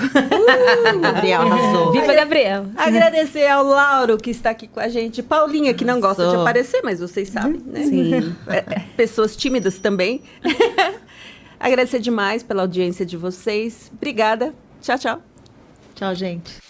Gabriel arrasou. Viva Gabriel! Agradecer ao Lauro, que está aqui com a gente. Paulinha, que não gosta de Arrasou. aparecer, mas vocês sabem, né? Sim. Pessoas tímidas também. Agradecer demais pela audiência de vocês. Obrigada. Tchau, tchau. Tchau, gente.